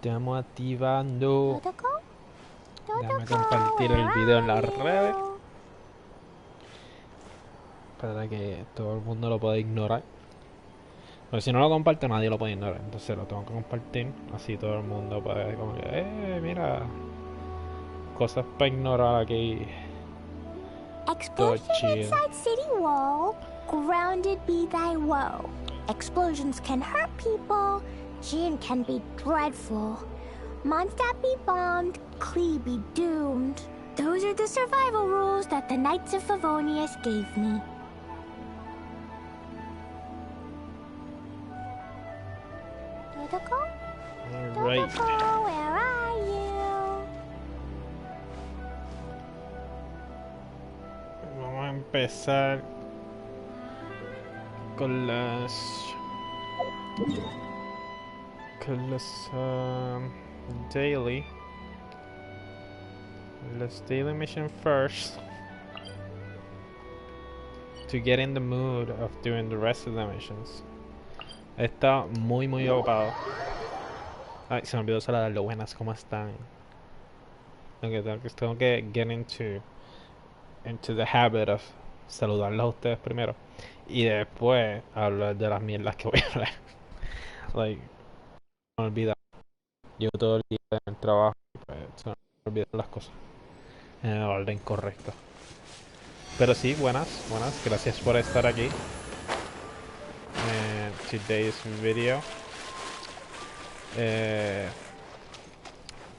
Estamos activando. Déjame compartir el video en las redes para que todo el mundo lo pueda ignorar. Porque si no lo comparto, nadie lo puede ignorar. Entonces lo tengo que compartir. Así todo el mundo puede, como que, mira, cosas para ignorar aquí. Todo Explosion chill. inside city wall. Grounded be thy woe. Explosions can hurt people. Gin can be dreadful. Mondstadt be bombed. Klee be doomed. Those are the survival rules that the Knights of Favonius gave me. Dodoko? Alright. Dodoko, where are you? Vamos a empezar con las daily. Let's daily mission first to get in the mood of doing the rest of the missions. Está muy ocupado. Ay, se me olvidó saludarle. Buenas, ¿cómo están? Tengo que get into the habit of saludarlos a ustedes primero y después hablar de las mierdas que voy a hablar. Like, no olvidar. Yo todo el día en el trabajo, pues, se me olvidan las cosas en el orden correcto. Pero sí, buenas. Gracias por estar aquí. Today's video.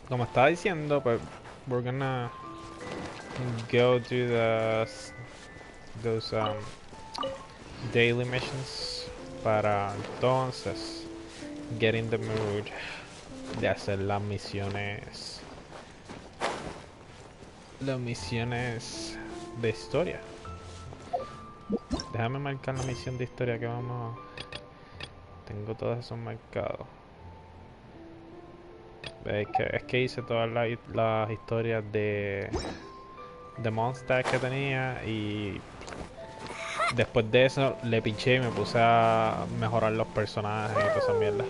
Como estaba diciendo, pues, we're gonna go do those daily missions para entonces get in the mood de hacer las misiones de historia. Déjame marcar la misión de historia que vamos. Tengo todos esos marcados. Es que hice todas las historias de Mondstadt que tenía y después de eso le pinché y me puse a mejorar los personajes y toda esa mierda.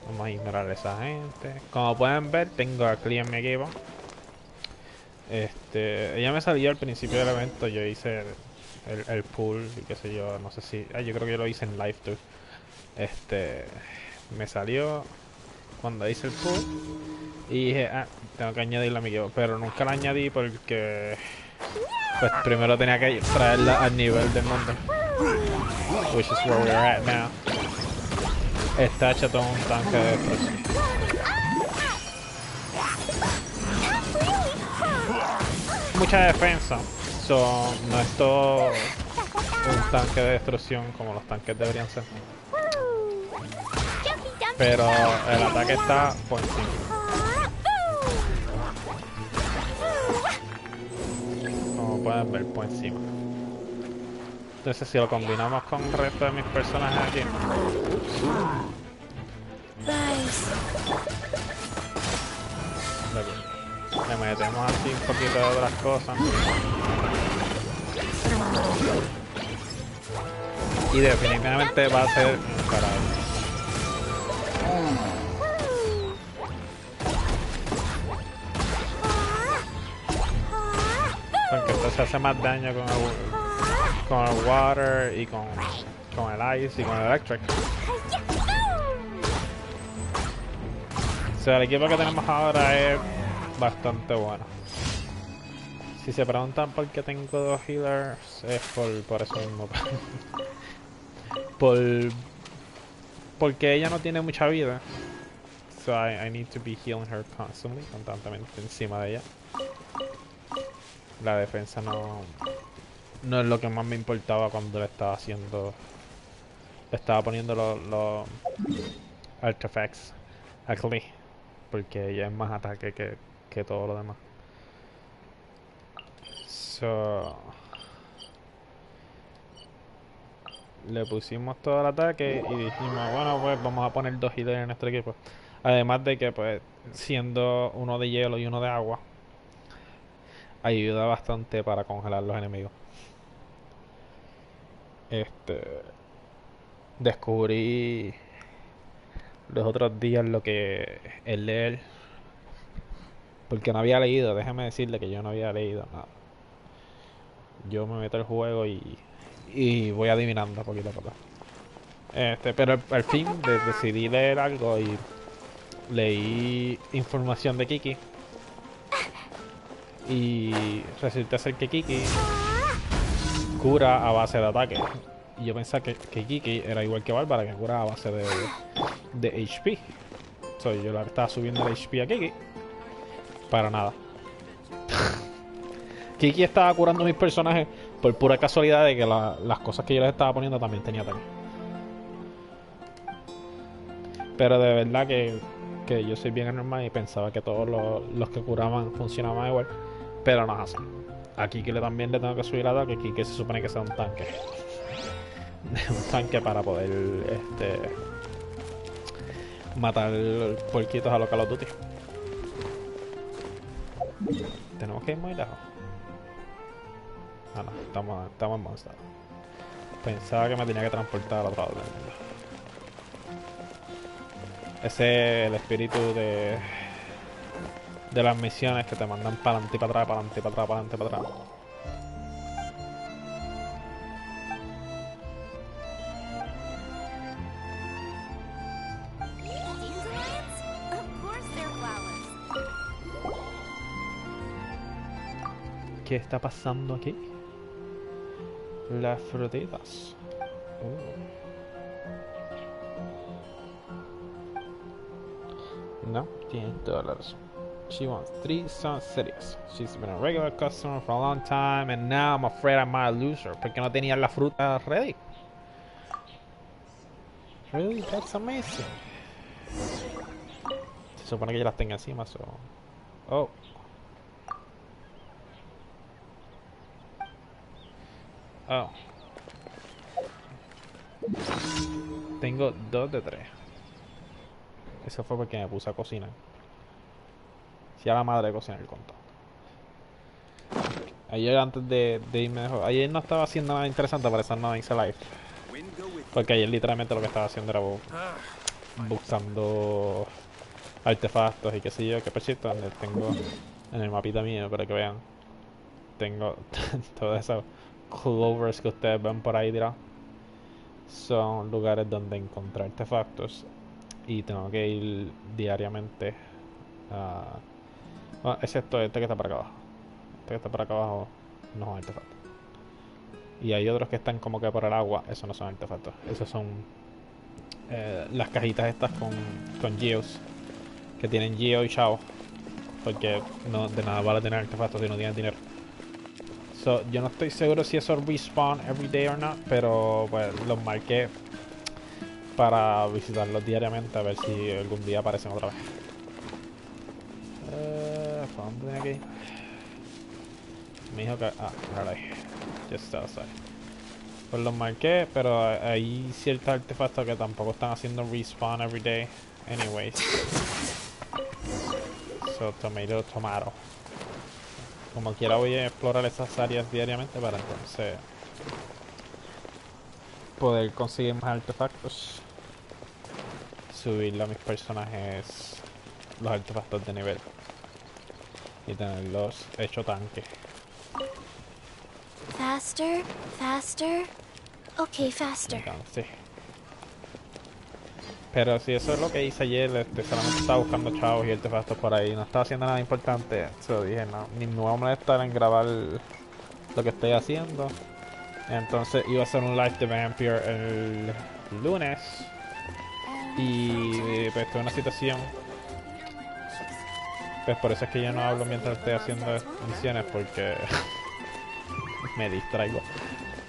Vamos a ignorar a esa gente. Como pueden ver, tengo a Klee en mi equipo. Ella me salió al principio del evento. Yo hice el pool y qué sé yo, no sé si. Yo creo que yo lo hice en live too. Me salió cuando hice el pool y dije, tengo que añadirla a mi equipo, pero nunca la añadí porque pues primero tenía que traerla al nivel del mundo, which is where we're at now. Está hecho todo un tanque de destrucción. Mucha defensa, no es todo un tanque de destrucción como los tanques deberían ser. Pero el ataque está por encima. Como pueden ver, por encima. Entonces si lo combinamos con el resto de mis personajes aquí, le metemos así un poquito de otras cosas y definitivamente va a ser imparable. Porque entonces hace más daño con el water y con el ice y con el electric. O sea, el equipo que tenemos ahora es bastante bueno. Si se preguntan por qué tengo dos healers, es por eso mismo. Porque ella no tiene mucha vida. So I need to be healing her constantemente encima de ella. La defensa no es lo que más me importaba cuando le estaba haciendo. Le estaba poniendo los artifacts a Klee, porque ella es más ataque que todo lo demás. So, le pusimos todo el ataque y dijimos, bueno, pues vamos a poner dos healers en nuestro equipo. Además de que, pues, siendo uno de hielo y uno de agua, ayuda bastante para congelar los enemigos. Descubrí los otros días lo que es leer, porque no había leído, déjame decirle que yo no había leído nada. Yo me meto al juego y voy adivinando poquito a poco. Pero al fin decidí leer algo y leí información de Kiki y resulta ser que Kiki cura a base de ataque. Y yo pensaba que Kiki era igual que Bárbara, que cura a base de HP. Yo le estaba subiendo el HP a Kiki para nada. Kiki estaba curando mis personajes por pura casualidad de que las cosas que yo les estaba poniendo también tenía ataque. Pero de verdad que yo soy bien anormal y pensaba que todos los que curaban funcionaban igual. Pero no es así. A Kiki también le tengo que subir el ataque. Kiki se supone que sea un tanque. Un tanque para poder matar porquitos a los Call of Duty. Tenemos que ir muy lejos. Ah, no, estamos en Monster. Pensaba que me tenía que transportar al otro lado del mundo. Ese es el espíritu de las misiones que te mandan para adelante y para atrás, para adelante y para atrás, para adelante y para atrás. ¿Qué está pasando aquí? Las frutitas. No, $10. She wants 3 Sun Cities. She's been a regular customer for a long time and now I'm afraid I might lose her. Porque no tenía la fruta ready. Really? That's amazing. Se supone que ya las tenga encima, so... Oh. Oh. Tengo 2 de 3. Eso fue porque me puse a cocinar. Si a la madre de cocinar el conto. Ayer antes de irme de juego. Ayer no estaba haciendo nada interesante, por eso no hice live. Porque ayer literalmente lo que estaba haciendo era buscando artefactos y qué sé yo. Que por cierto, donde tengo en el mapita mío para que vean. Tengo todos esos clovers que ustedes ven por ahí tirados. Son lugares donde encontrar artefactos. Y tengo que ir diariamente a... Bueno, excepto este que está para acá abajo. Este que está para acá abajo no son artefactos. Y hay otros que están como que por el agua. Esos no son artefactos. Esos son las cajitas estas con geos. Que tienen geo y chao. Porque no, de nada vale tener artefactos si no tienes dinero. Yo no estoy seguro si eso respawn every day or not. Pero pues los marqué para visitarlos diariamente a ver si algún día aparecen otra vez. ¿Para dónde tenía que ir? Me dijo que... Ah, mira ahí. Just outside. Pues los marqué, pero hay ciertos artefactos que tampoco están haciendo respawn every day. Anyways. So, tomato. Como quiera voy a explorar esas áreas diariamente para entonces poder conseguir más artefactos. Subirle a mis personajes los artefactos de nivel. Y tenerlos hecho tanque. Faster, faster. Okay, faster. Sí. Pero si eso es lo que hice ayer, solamente estaba buscando chavos y artefactos por ahí. No estaba haciendo nada importante. Se dije, no, ni me voy a molestar en grabar lo que estoy haciendo. Entonces iba a hacer un live de Vampire el lunes. Y pues tuve una situación. Pues por eso es que yo no hablo mientras estoy haciendo misiones, porque me distraigo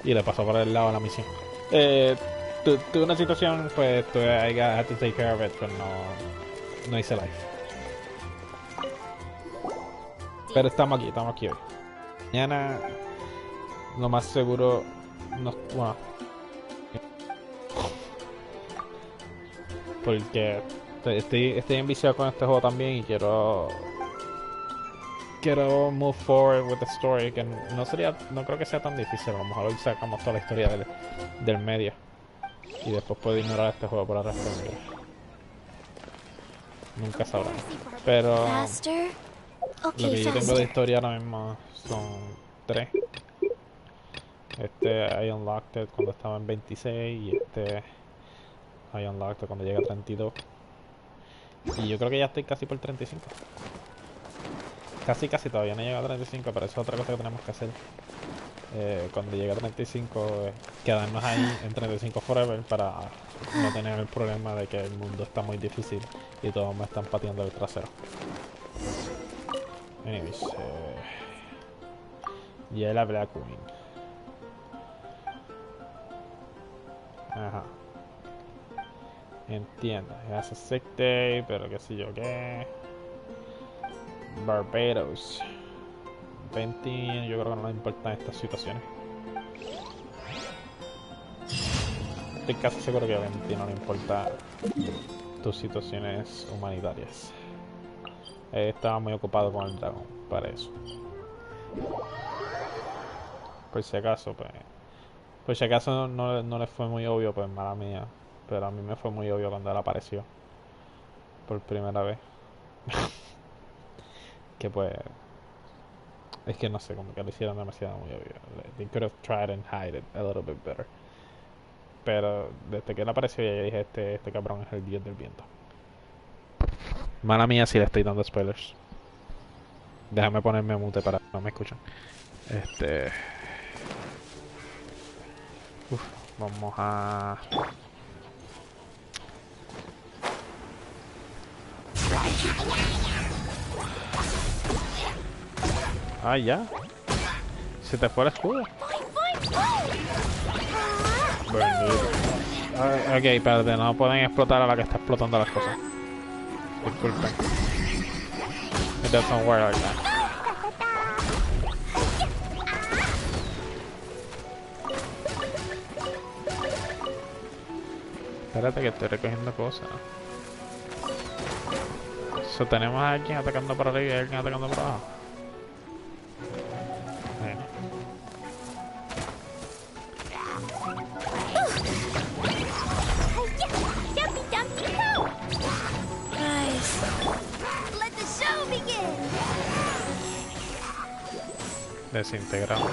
y le paso por el lado de la misión. Tuve una situación, pues I had to take care of it, pero no hice live. Pero estamos aquí hoy. Mañana, lo más seguro, bueno, porque estoy enviciado con este juego también y quiero move forward with the story, que no creo que sea tan difícil. A lo mejor hoy sacamos toda la historia del medio y después puedo ignorar este juego por el resto de mi vida. Nunca sabrán. Pero Faster. lo Okay, que yo tengo de faster. historia ahora mismo son 3. I unlocked it cuando estaba en 26 y I unlocked it cuando llega a 32. Y yo creo que ya estoy casi por 35. Casi todavía no llega a 35, pero eso es otra cosa que tenemos que hacer. Cuando llegue a 35, quedarnos ahí en 35 forever para no tener el problema de que el mundo está muy difícil y todos me están pateando el trasero. Anyways, ya la Black Queen. Ajá. Entiendo. Es a sick day, pero qué sé yo qué. Barbados. 20, yo creo que no le importan estas situaciones. Estoy casi seguro que a 20 no le importa tus situaciones humanitarias. Estaba muy ocupado con el dragón para eso. Por si acaso, pues. Por si acaso no le fue muy obvio, pues mala mía. Pero a mí me fue muy obvio cuando él apareció. Por primera vez. Que pues. Es que no sé, como que lo hicieron demasiado muy obvio. They could have tried and hide it a little bit better. Pero desde que él apareció ya dije, este cabrón es el dios del viento. Mala mía si le estoy dando spoilers. Déjame ponerme mute para que no me escuchen. Uf, vamos a... Ah, ya. Se te fue el escudo. Burrito. Ok, espérate, no pueden explotar a la que está explotando las cosas. Disculpen. It doesn't work like that. Espérate que estoy recogiendo cosas. So, tenemos a alguien atacando por arriba y a alguien atacando por abajo. Bueno. Desintegrado.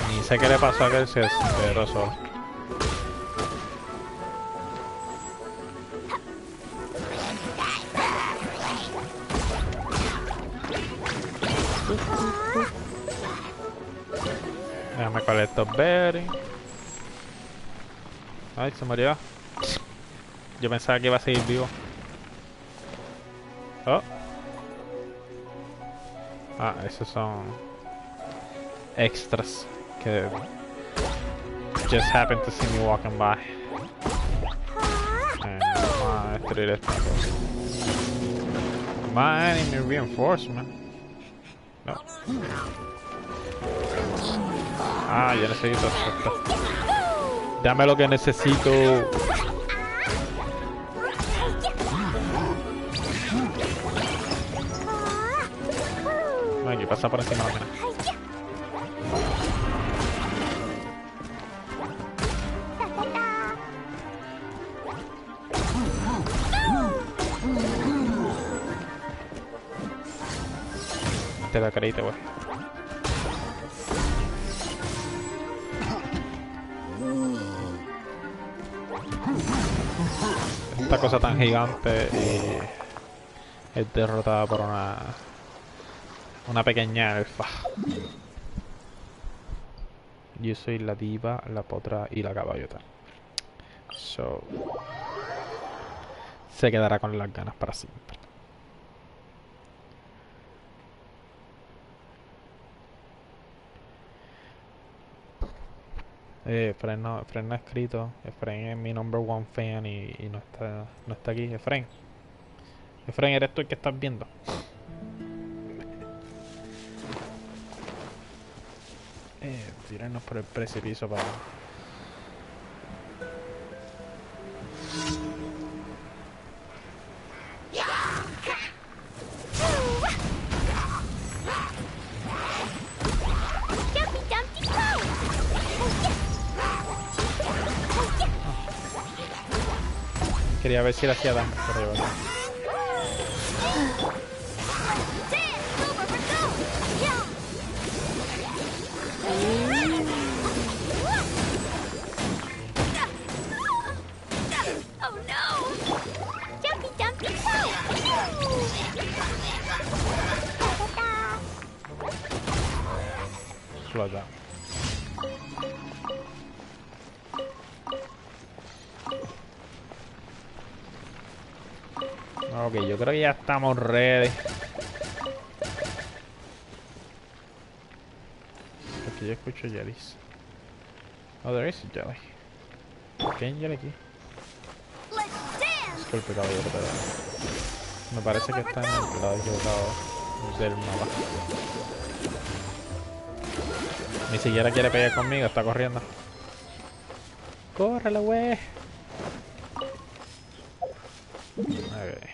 Ni sé qué le pasó a aquel, se desintegró solo. Déjame coger estos berries. Ay, se murió. Yo pensaba que iba a seguir vivo. Oh. Ah, esos son extras que just happened to see me walking by. Vamos a destruir esta cosa. My enemy reinforcement. No. Ah, yo necesito esto. Dame lo que necesito. Aquí pasa por encima de la mina. Te da carita, güey. Esta cosa tan gigante es derrotada por una pequeña elfa. Yo soy la diva, la potra y la caballota. So, se quedará con las ganas para siempre. Fren no ha escrito. Efren es mi number one fan y no está aquí. Efren, eres tú el que estás viendo. Tirarnos por el precipicio para... Quería ver si le hacía daño por arriba. Oh no! Jumpy, jumpy, Slow down. Ok, yo creo que ya estamos ready. Aquí yo escucho jellies. Oh, there is a jelly. ¿Qué hay jelly aquí? Disculpe, caballero, pero me parece que está en el lado equivocado del mapa. Ni siquiera quiere pelear conmigo, está corriendo. ¡Córrele, wey! Okay.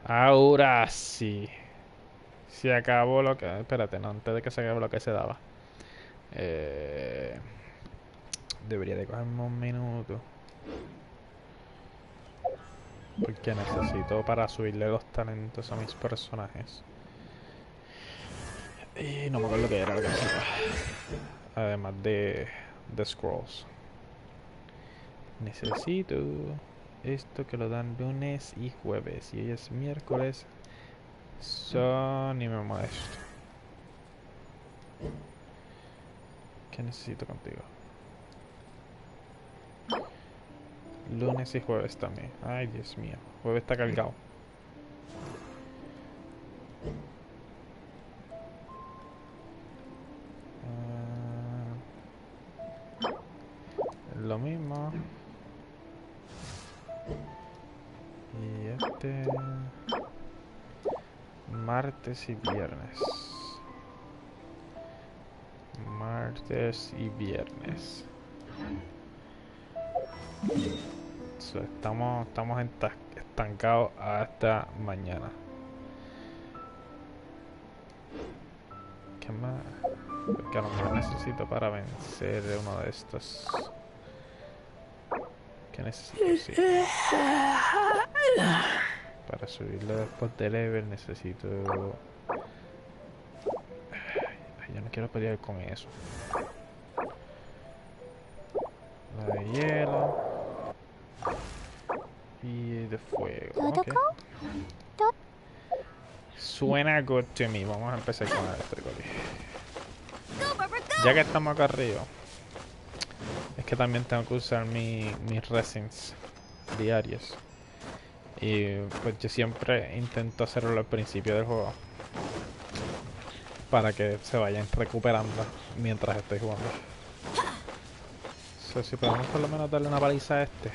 Ahora sí. Se acabó lo que... Espérate, no, antes de que se acabe lo que se daba. Debería de cogerme un minuto. Porque necesito para subirle los talentos a mis personajes. Y no me acuerdo qué era lo que necesitaba. Además de scrolls. Necesito esto que lo dan lunes y jueves. Y hoy es miércoles. Ni me molesto. ¿Qué necesito contigo? Lunes y jueves también. Ay, Dios mío. Jueves está cargado. Lo mismo. Y este... martes y viernes. Martes y viernes. So, estamos estancados hasta mañana. ¿Qué más? Porque a lo mejor necesito para vencer uno de estos. ¿Qué necesito? Sí. Para subirlo después de level necesito... Ay, yo no quiero pelear con eso. La de hielo. Y de fuego. Okay. Suena good to me. Vamos a empezar con este coli. Ya que estamos acá arriba. Es que también tengo que usar mis resins diarios. Y pues yo siempre intento hacerlo al principio del juego. Para que se vayan recuperando mientras estoy jugando. So, si podemos por lo menos darle una paliza a este.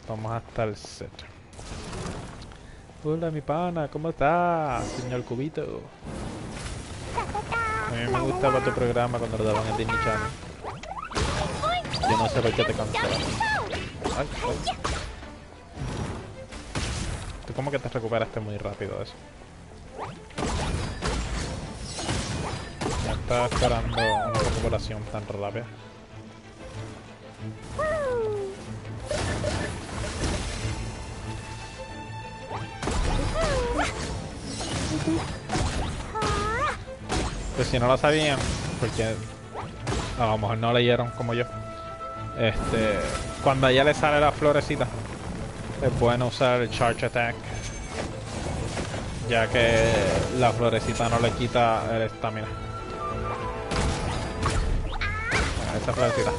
Vamos a estar set. Hola mi pana, ¿cómo está, señor Cubito? A mí me gustaba tu programa cuando lo daban en Disney Channel. Yo no sé por qué te cancelaron. Ay, ay. Tú como que te recuperaste muy rápido de eso. No estaba esperando una recuperación tan rápida. Pues si no lo sabían, porque a lo mejor no leyeron como yo, cuando a ella le sale la florecita, es bueno usar el Charge Attack, ya que la florecita no le quita el estamina. Esa florecita,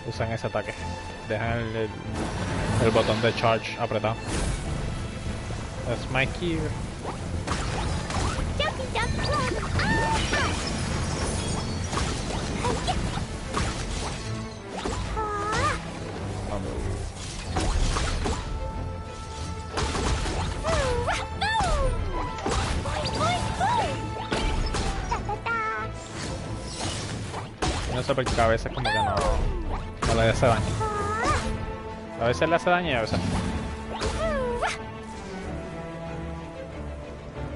usan ese ataque, dejan el botón de Charge apretado. That's my cue. No sé por qué a veces como que no le hace daño. A veces le hace daño y a veces no.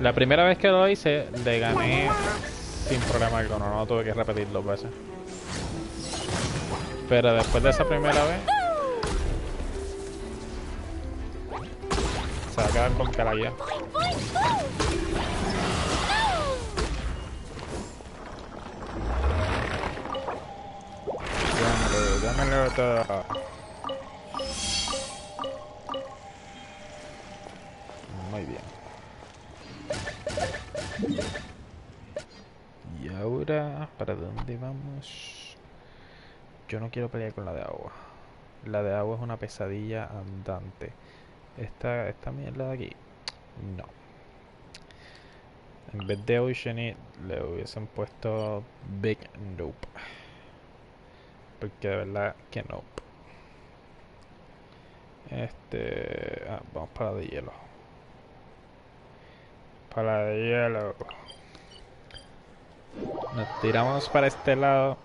La primera vez que lo hice, le gané sin problema alguno, no tuve que repetir 2 veces. Pero después de esa primera vez, se va a quedar con cara ya. Boing, boing, boom! Dámelo todo. Muy bien. Y ahora, ¿para dónde vamos? Yo no quiero pelear con la de agua. La de agua es una pesadilla andante. Esta mierda de aquí. No. En vez de Oceanit le hubiesen puesto Big Nope. Porque de verdad que no. Vamos para la de hielo. Para la de hielo. Nos tiramos para este lado.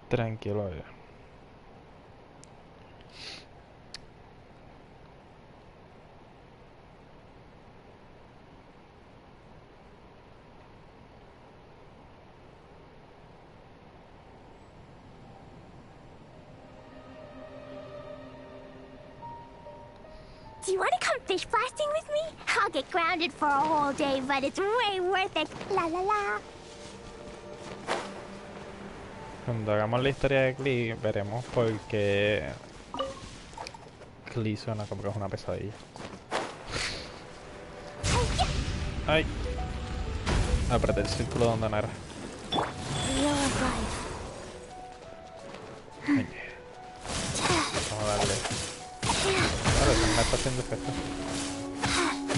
Tranquilo ya. Do you want to come fish blasting with me? I'll get grounded for a whole day, but it's way worth it. La la la. Cuando hagamos la historia de Klee, veremos por qué Klee suena como que es una pesadilla. Ay. Apreté el círculo donde no era. Wheel of life. Ay. Vamos a darle. Claro, eso me está haciendo efecto.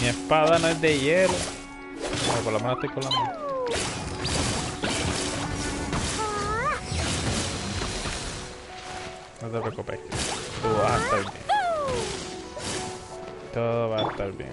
Mi espada no es de hielo. Pero por lo menos estoy con la mano. No te preocupes. Tú vas a estar bien. Todo va a estar bien.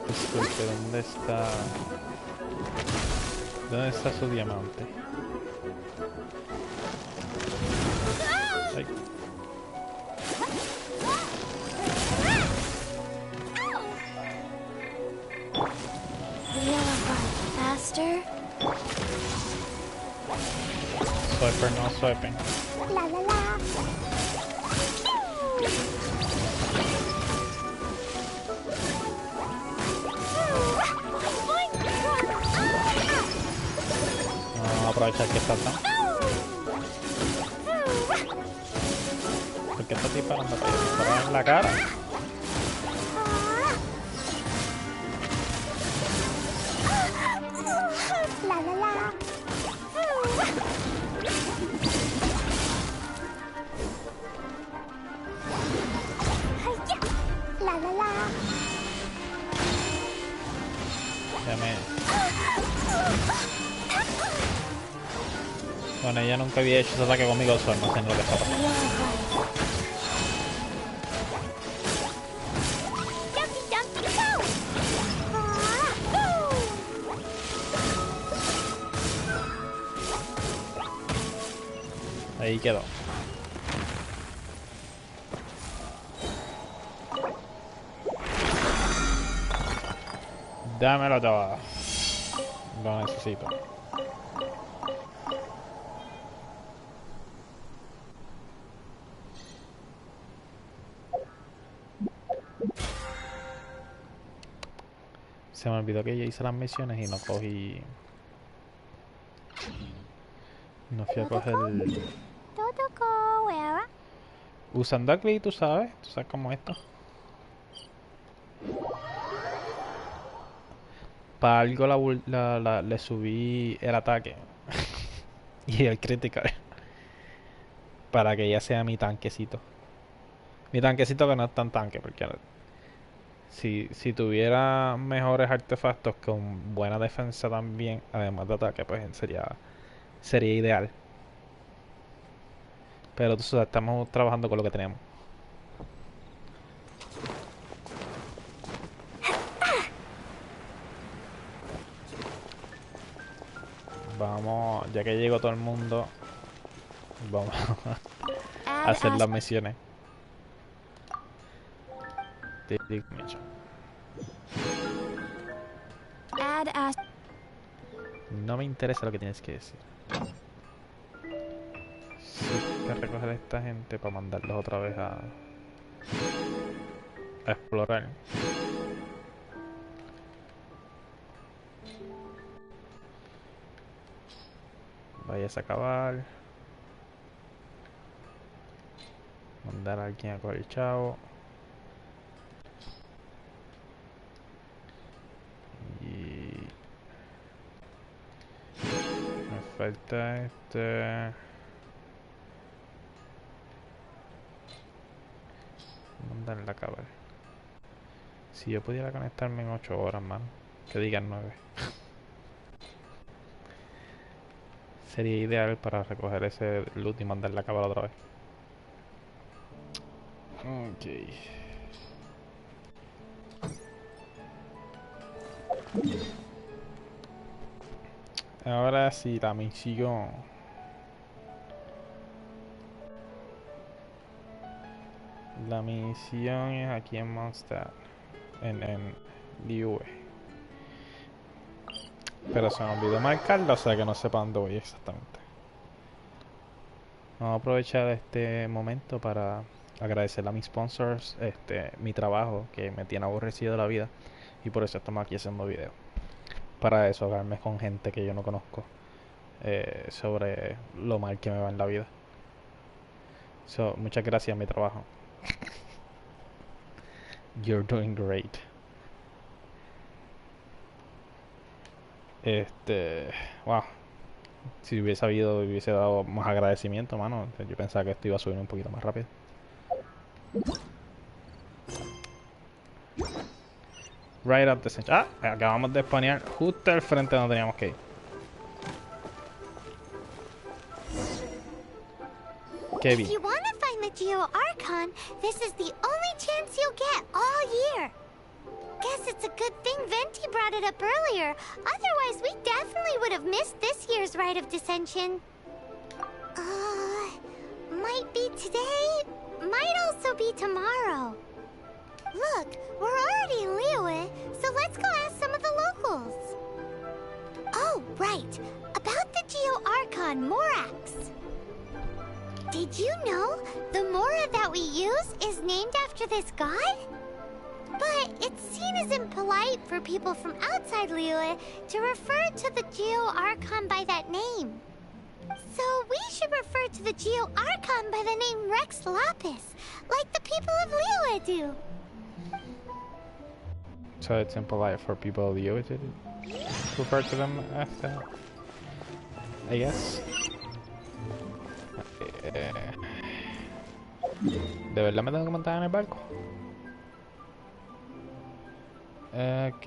Disculpe, ¿dónde está? ¿Dónde está su diamante? Ay. Wheel of life. Faster. Swiper, no swiping. La la la. Vamos a aprovechar que está tan. ¿Por qué está disparando para allá? ¿Disparar en la cara? La la la. La la la. Déjame. Bueno, ella nunca había hecho ese ataque conmigo, solo no sé lo que está pasando. Dumpty dumpty go. Ahí quedó. Dámelo todo. Lo necesito. Se me olvidó que yo hice las misiones y no cogí. No fui a coger el. Todo go where? Usando a Klee, tú sabes cómo es esto. Para algo le subí el ataque y el critical para que ella sea mi tanquecito. Mi tanquecito que no es tan tanque, porque si tuviera mejores artefactos con buena defensa también, además de ataque, pues sería ideal. Pero tú sabes, estamos trabajando con lo que tenemos. Vamos, ya que llegó todo el mundo, vamos a Add hacer as las misiones. Mission. add as No me interesa lo que tienes que decir. Sí, que recoger a esta gente para mandarlos otra vez a explorar. Vayas a acabar. Mandar a alguien a coger el chavo. Y me falta este. Mandarla a acabar. Si yo pudiera conectarme en 8 horas, man. Que digan 9. Sería ideal para recoger ese loot y mandarla a acabar otra vez. Ok. Ahora sí, la misión. La misión es aquí en Mondstadt. En Liue. Pero se me olvidó marcarla, o sea que no sé para dónde voy exactamente. Vamos a aprovechar este momento para agradecer a mis sponsors mi trabajo que me tiene aborrecido de la vida. Y por eso estamos aquí haciendo videos. Para desahogarme con gente que yo no conozco. Sobre lo mal que me va en la vida. So, muchas gracias a mi trabajo. You're doing great. Wow. Si hubiese habido, hubiese dado más agradecimiento, mano. Yo pensaba que esto iba a subir un poquito más rápido. Right up the center. Ah, acabamos de spawnear justo al frente donde teníamos que ir. Qué If bien. you want to find the Geo Archon, this is the only chance you'll get all year. Guess it's a good thing Venti brought it up earlier. Otherwise, we definitely would have missed this year's Rite of Dissension. Might be today, might also be tomorrow. Look, we're already in Liyue, so let's go ask some of the locals. Oh, right. About the Geo Archon Morax. Did you know the Mora that we use is named after this god? But it's seen as impolite for people from outside Liyue to refer to the Geo Archon by that name. So we should refer to the Geo Archon by the name Rex Lapis, like the people of Liyue do. So it's impolite for people to refer to them as that, I guess. ¿De verdad me tengo que montar en el barco? Ok.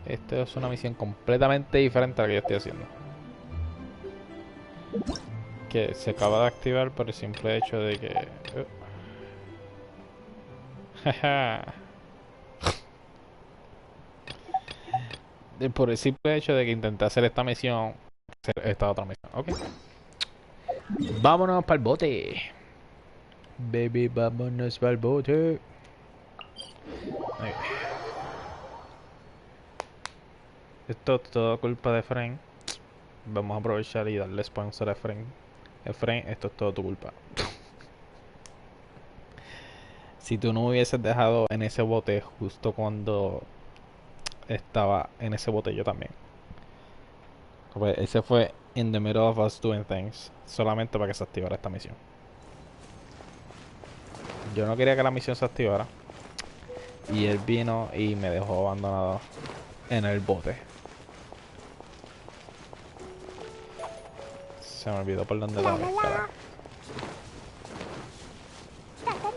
Esto es una misión completamente diferente a la que yo estoy haciendo. Que se acaba de activar por el simple hecho de que... por el simple hecho de que intenté hacer esta misión, hacer esta otra misión. Ok. Vámonos para el bote. Baby, vámonos para el bote. Okay. Esto es todo culpa de Efraín. Vamos a aprovechar y darle sponsor a Efraín. Efraín, esto es todo tu culpa. Si tú no me hubieses dejado en ese bote justo cuando estaba en ese bote, yo también. Pues ese fue in the middle of us doing things. Solamente para que se activara esta misión. Yo no quería que la misión se activara. Y él vino y me dejó abandonado en el bote. Se me olvidó por dónde La, estaba. la, la. Da, da,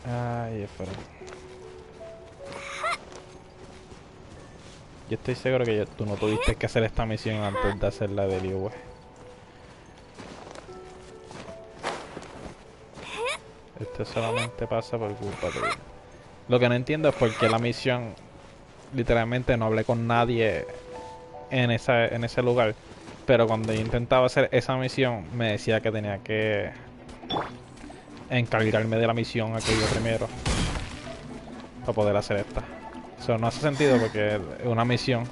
da. Ay, espera. Yo estoy seguro que tú no tuviste que hacer esta misión antes de hacer la de Liu. Esto solamente pasa por culpa tuya. Lo que no entiendo es por qué la misión, literalmente no hablé con nadie en ese lugar. Pero cuando yo intentaba hacer esa misión, me decía que tenía que encargarme de la misión aquello primero para poder hacer esta. Eso no hace sentido porque es una misión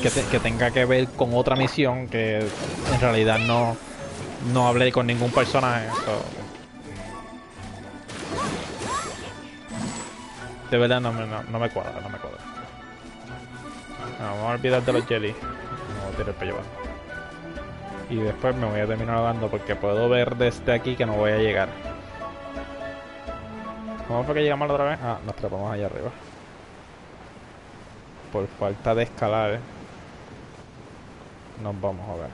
que tenga que ver con otra misión que en realidad no hablé con ningún personaje. So, de verdad no me cuadra, no me cuadra. No, vamos a olvidar de los jelly. Me voy a tirar para llevar. Y después me voy a terminar ahogando porque puedo ver desde aquí que no voy a llegar. ¿Cómo fue que llegamos la otra vez? Ah, nos trepamos allá arriba. Por falta de escalar, nos vamos a ver.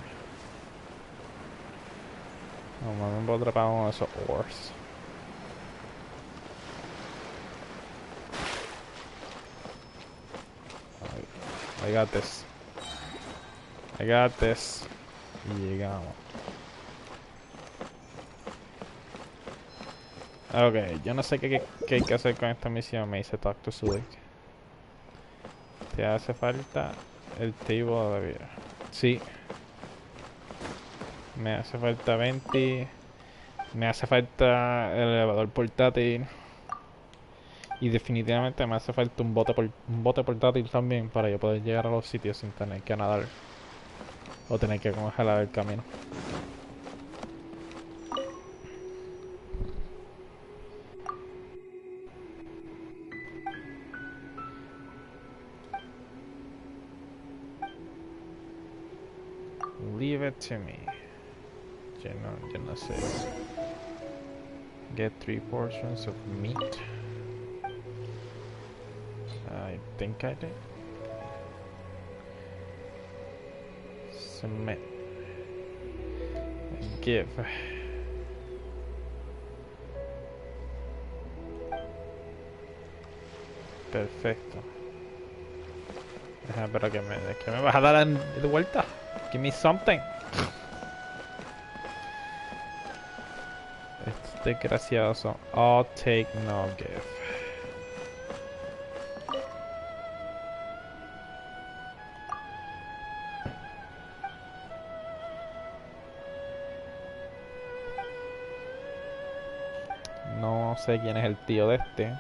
No me puedo atrapar uno de esos ores. I got this. I got this. Y llegamos. Ok, yo no sé qué hay que hacer con esta misión. Me dice Talk to Sulik. Te hace falta el table de vida. Sí. Me hace falta 20. Me hace falta el elevador portátil. Y definitivamente me hace falta un bote portátil también para yo poder llegar a los sitios sin tener que nadar. O tener que congelar el camino. Leave it to me. Yo no sé. Get 3 portions of meat. I think I did. Submit. Give. Perfecto. Pero que me vas a dar de vuelta. Give me something. Este desgraciado. All take, no give. No sé quién es el tío de este.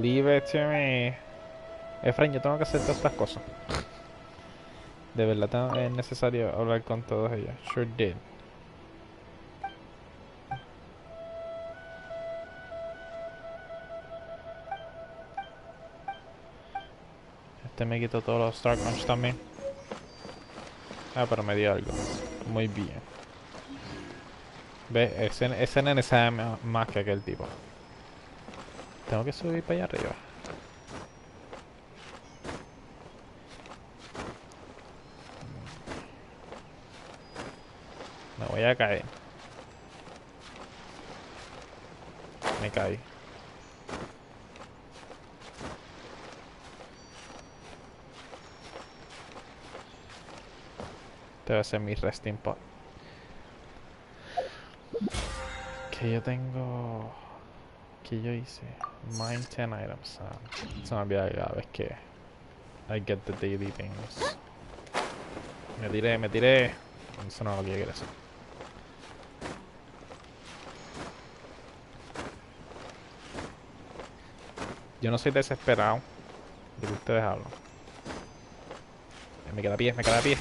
Leave it to me. Efraín, yo tengo que hacer todas estas cosas. De verdad es necesario hablar con todos ellos. Sure did. Este me quitó todos los Star Crunch también. Ah, pero me dio algo. Muy bien. Ve, ese nene sabe más que aquel tipo. Tengo que subir para allá arriba. Me voy a caer. Me caí. Este va a ser mi resting pot. Que yo tengo... Que yo hice? Mine 10 items. Se me olvida cada vez que... I get the daily things. Me tiré. Eso no es lo que yo quiero hacer. Yo no soy desesperado. De que ustedes hablan. Me queda a pie, me queda a pie.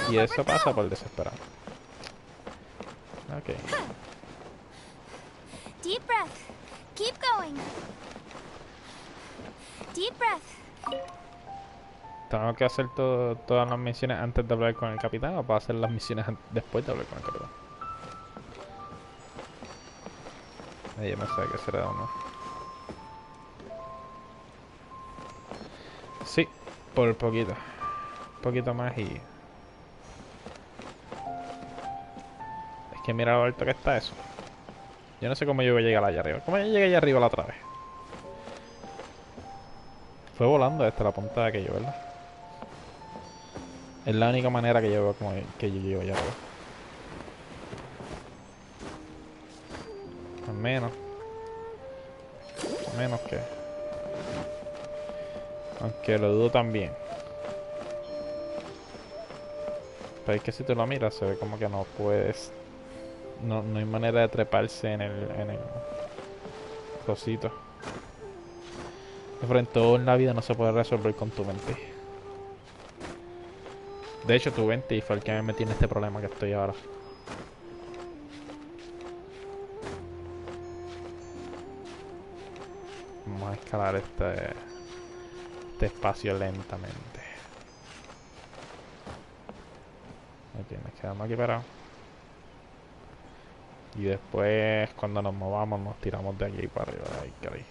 Y eso pasa por desesperado. Ok. Deep breath. Keep going. Deep breath. ¿Tengo que hacer todas las misiones antes de hablar con el capitán o puedo hacer las misiones después de hablar con el capitán? Ella me sabe que será uno. Sí, por poquito. Un poquito más y... Es que mira lo alto que está eso. Yo no sé cómo yo voy a llegar allá arriba. ¿Cómo yo llegué allá arriba la otra vez? Fue volando hasta la punta de aquello, ¿verdad? Es la única manera que yo veo como que yo llevo ya. A menos. A menos que. Aunque lo dudo también. Pero es que si tú lo miras se ve como que no puedes. No hay manera de treparse en el cosito. Pero en todo en la vida no se puede resolver con tu mente. De hecho, tu mente fue el que me metí en este problema que estoy ahora. Vamos a escalar este espacio lentamente. Ok, nos quedamos aquí parados. Y después, cuando nos movamos, nos tiramos de aquí para arriba. Ay, caray.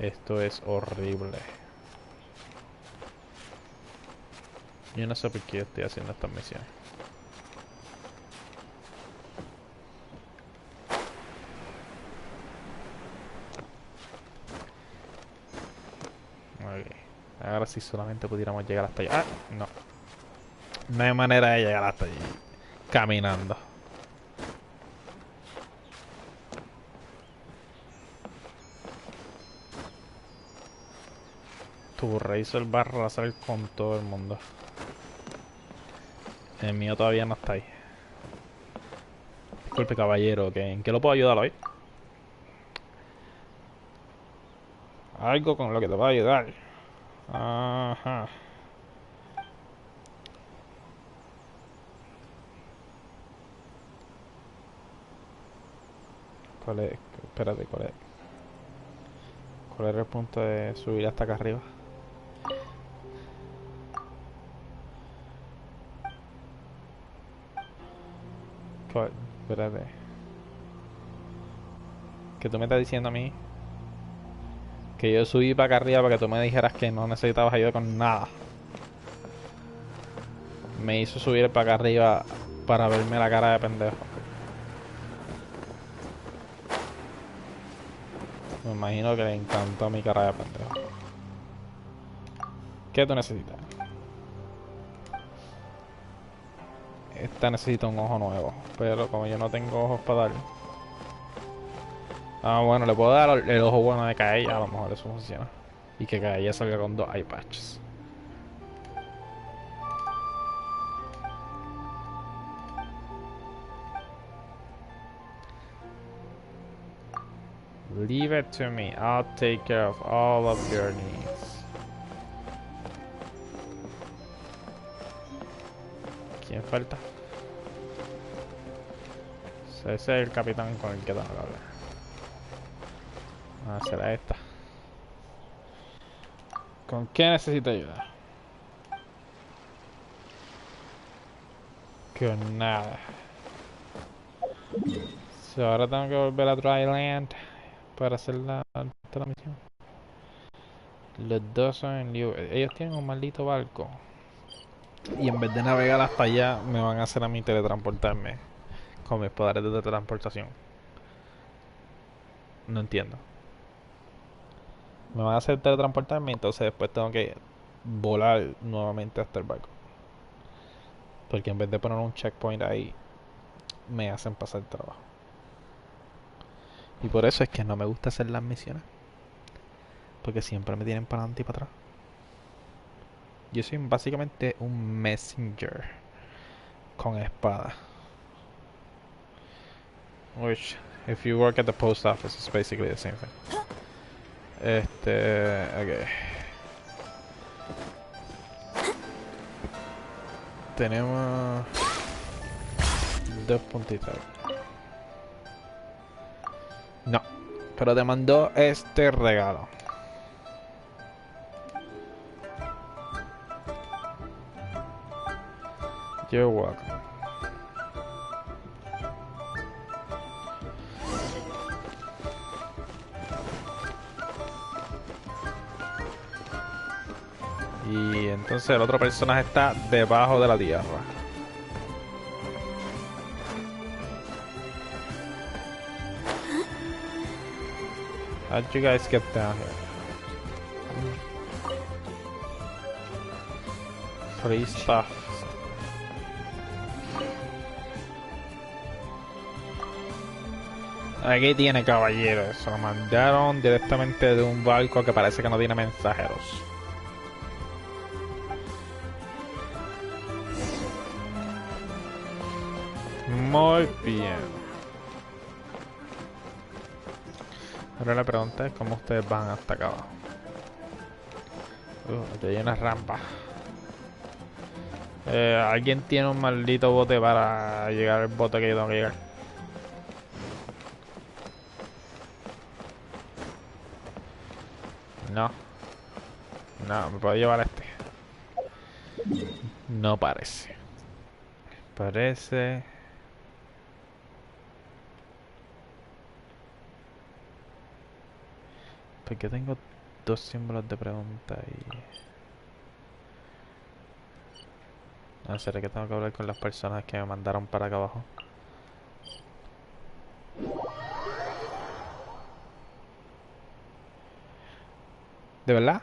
Esto es horrible. Yo no sé por qué estoy haciendo estas misiones. Ok. Ahora si solamente pudiéramos llegar hasta allá. Ah, no. No hay manera de llegar hasta allí. Caminando. Tu Razor va a arrasar con todo el mundo. El mío todavía no está ahí. Disculpe, caballero, ¿en qué lo puedo ayudar hoy? Algo con lo que te puedo ayudar. Ajá. ¿Cuál es? Espérate, ¿cuál es? ¿Cuál era el punto de subir hasta acá arriba? ¿Cuál? Espérate. Que tú me estás diciendo a mí que yo subí para acá arriba para que tú me dijeras que no necesitabas ayuda con nada. Me hizo subir para acá arriba para verme la cara de pendejo. Me imagino que le encantó mi cara de pendejo. ¿Qué tú necesitas? Esta necesita un ojo nuevo, pero como yo no tengo ojos para darle. Ah, bueno, le puedo dar el ojo bueno de Kaella, a lo mejor eso funciona. Y que Kaella salga con 2 eye patches. Leave it to me, I'll take care of all of your needs. ¿Quién falta? Ese es el capitán con el que tengo que hablar. Ah, será esta. ¿Con qué necesito ayuda? Con nada. So, ahora tengo que volver a Dryland para hacer la otra misión. Los dos son en ellos tienen un maldito barco. Y en vez de navegar hasta allá, me van a hacer a mí teletransportarme con mis poderes de teletransportación. No entiendo. Me van a hacer teletransportarme, entonces después tengo que volar nuevamente hasta el barco. Porque en vez de poner un checkpoint ahí, me hacen pasar el trabajo. Y por eso es que no me gusta hacer las misiones. Porque siempre me tienen para adelante y para atrás. Yo soy básicamente un messenger con espada. Which, if you work at the post office, it's basically the same thing. Ok. Tenemos 2 puntitos. No, pero te mandó este regalo. You're welcome. Y entonces el otro personaje está debajo de la tierra. How'd you guys get down here? Free stuff. Aquí tiene, caballero. Se lo mandaron directamente de un barco que parece que no tiene mensajeros. Muy bien. Ahora la pregunta es cómo ustedes van hasta acá abajo. Aquí hay una rampa. ¿Alguien tiene un maldito bote para llegar al bote que yo tengo que llegar? No. No, me puedo llevar este. No parece. Parece... Porque tengo dos símbolos de pregunta y... No, será que tengo que hablar con las personas que me mandaron para acá abajo. ¿De verdad?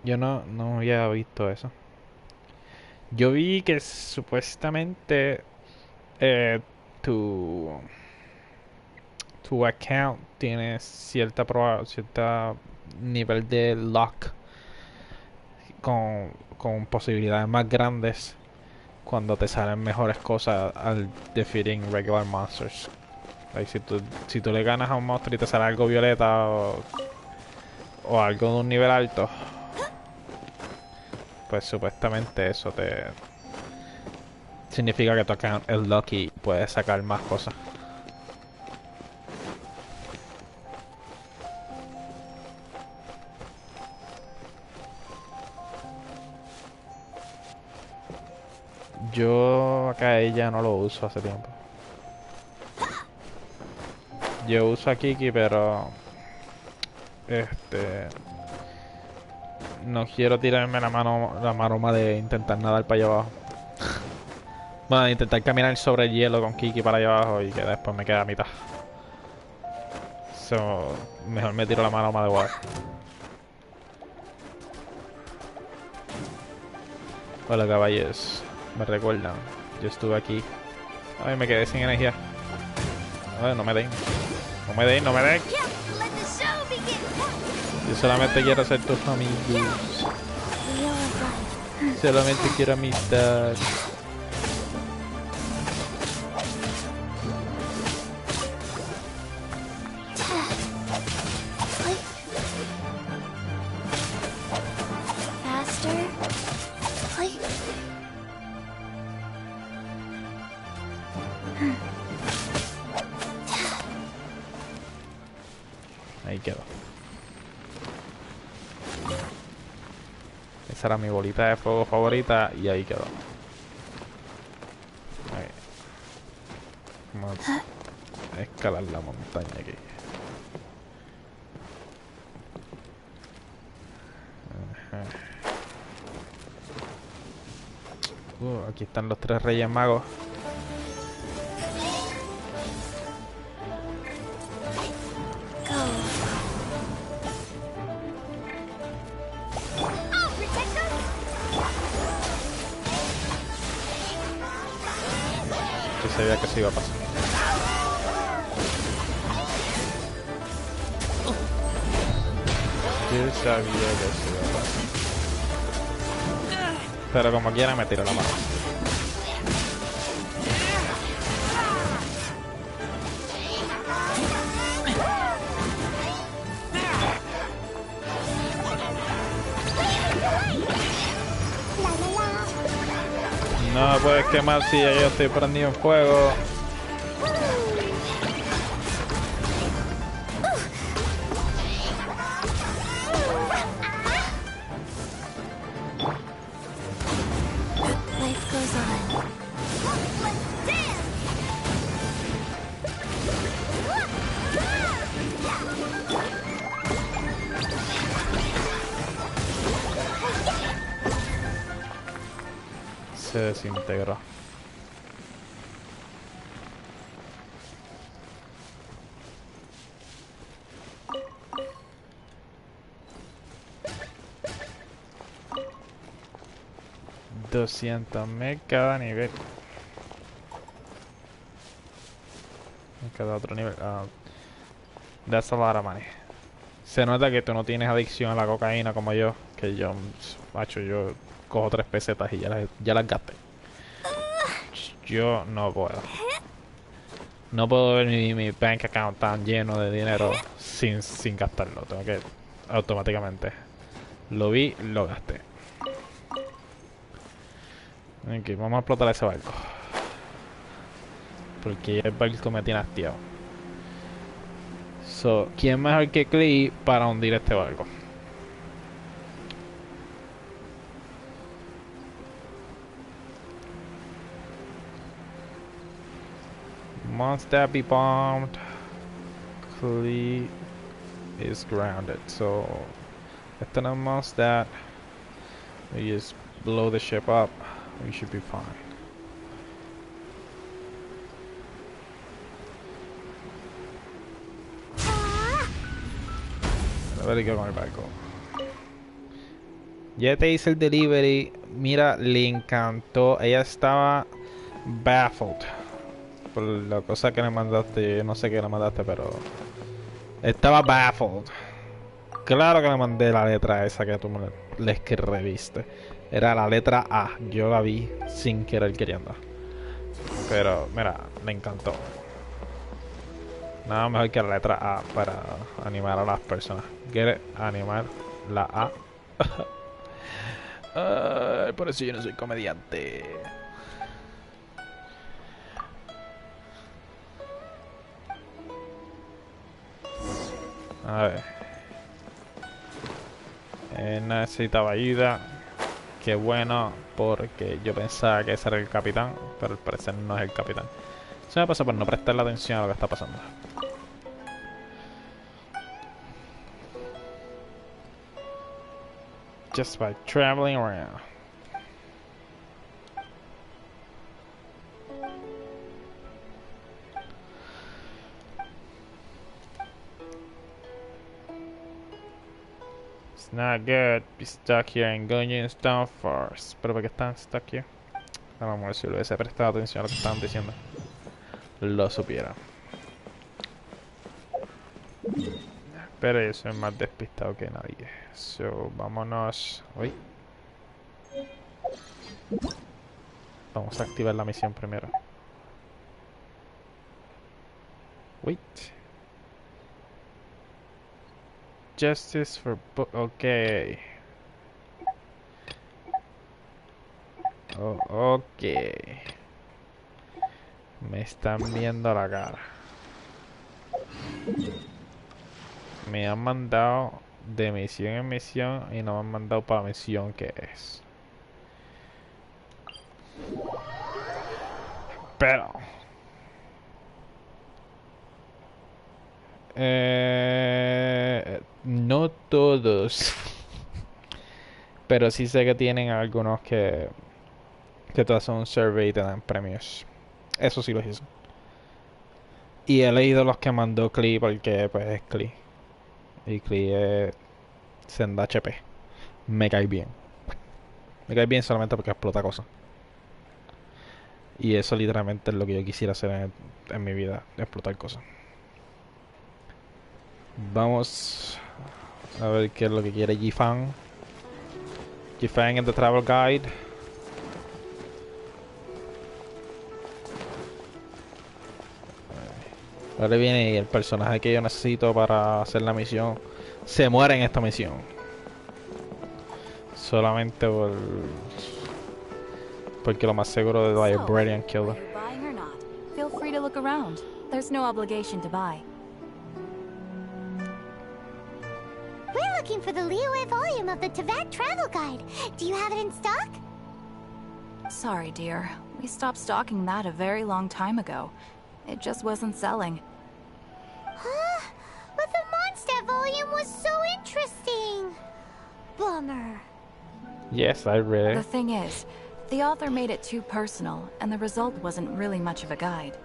Yo no había visto eso. Yo vi que supuestamente tu account tiene cierta nivel de luck con posibilidades más grandes cuando te salen mejores cosas al defeating regular monsters. Like, si tú le ganas a un monstruo y te sale algo violeta o algo de un nivel alto, pues supuestamente eso te significa que tu account es lucky y puedes sacar más cosas. Yo acá ella no lo uso hace tiempo. Yo uso a Kiki, pero no quiero tirarme la maroma de intentar nadar para allá abajo. Bueno, de intentar caminar sobre el hielo con Kiki para allá abajo y que después me quede a mitad. So, mejor me tiro la maroma de water. Hola, caballeros. Me recuerdan. Yo estuve aquí. Ay, me quedé sin energía. Ay, no me den. No me den, no me den. Yo solamente quiero ser tus amigos. Solamente quiero amistad. Ahí quedó. Esa era mi bolita de fuego favorita y ahí quedó. Ahí. Vamos a escalar la montaña aquí. Ajá. Aquí están los tres reyes magos. Sabía que se iba a pasar. Yo sabía que se iba a pasar. Pero como quiera me tiro la mano. No puedes quemar si ya yo estoy prendido en fuego. Se desintegró. 200.000 cada nivel. Cada otro nivel. That's a lot of money. Se nota que tú no tienes adicción a la cocaína como yo. Que yo, macho, yo cojo 3 pesetas y ya las gasté. Yo no puedo. No puedo ver mi bank account tan lleno de dinero sin gastarlo. Tengo que automáticamente. Lo vi, lo gasté. Ok, vamos a explotar ese barco. Porque el barco me tiene hastiado. So, ¿quién mejor que Clee para hundir este barco? Monster be bombed. Clee is grounded. So, if tenemos that, we just blow the ship up. We should be fine. A ver qué con el barco. Ya te hice el delivery. Mira, le encantó. Ella estaba baffled por la cosa que le mandaste. Yo no sé qué le mandaste, pero estaba baffled. Claro que le mandé la letra esa que tú le escribiste. Era la letra A. Yo la vi sin querer queriendo. Pero, mira, le encantó. Nada mejor que la letra A para animar a las personas. ¿Quiere animar la A? Ay, por eso yo no soy comediante. A ver. Necesitaba ayuda. Qué bueno, porque yo pensaba que ese era el capitán, pero al parecer no es el capitán. Se me pasa por no prestarle atención a lo que está pasando. Just by traveling around. It's not good. Be stuck here in Gungeon Stone Forest. Pero ¿por qué están stuck here? Vamos a ver si le hubiese prestado atención a lo que estaban diciendo. Lo supiera. Pero yo soy más despistado que nadie. So, vámonos. Uy. Vamos a activar la misión primero. Wait. Justice for... Ok. Oh, ok. Me están viendo la cara. Me han mandado de misión en misión y no me han mandado para la misión que es. Pero... no todos. Pero sí sé que tienen algunos que te hacen un survey y te dan premios. Eso sí lo hice. Y he leído los que mandó Clee porque pues es Clee. Y Clee es senda HP. Me cae bien. Me cae bien solamente porque explota cosas. Y eso literalmente es lo que yo quisiera hacer en mi vida. Explotar cosas. Vamos a ver qué es lo que quiere G-Fan. G-Fan en The Travel Guide. Ahora viene el personaje que yo necesito para hacer la misión. Se muere en esta misión. Solamente porque lo más seguro de Librarian Killer. Feel free to look around. There's no obligation to buy. We're looking for the Liyue volume of the Teyvat Travel Guide. Do you have it in stock? Sorry, dear. We stopped stocking that a very long time ago. It just wasn't selling. Huh? But the Mondstadt volume was so interesting. Bummer. Yes, I read The it. thing is, the author made it too personal, and the result wasn't really much of a guide.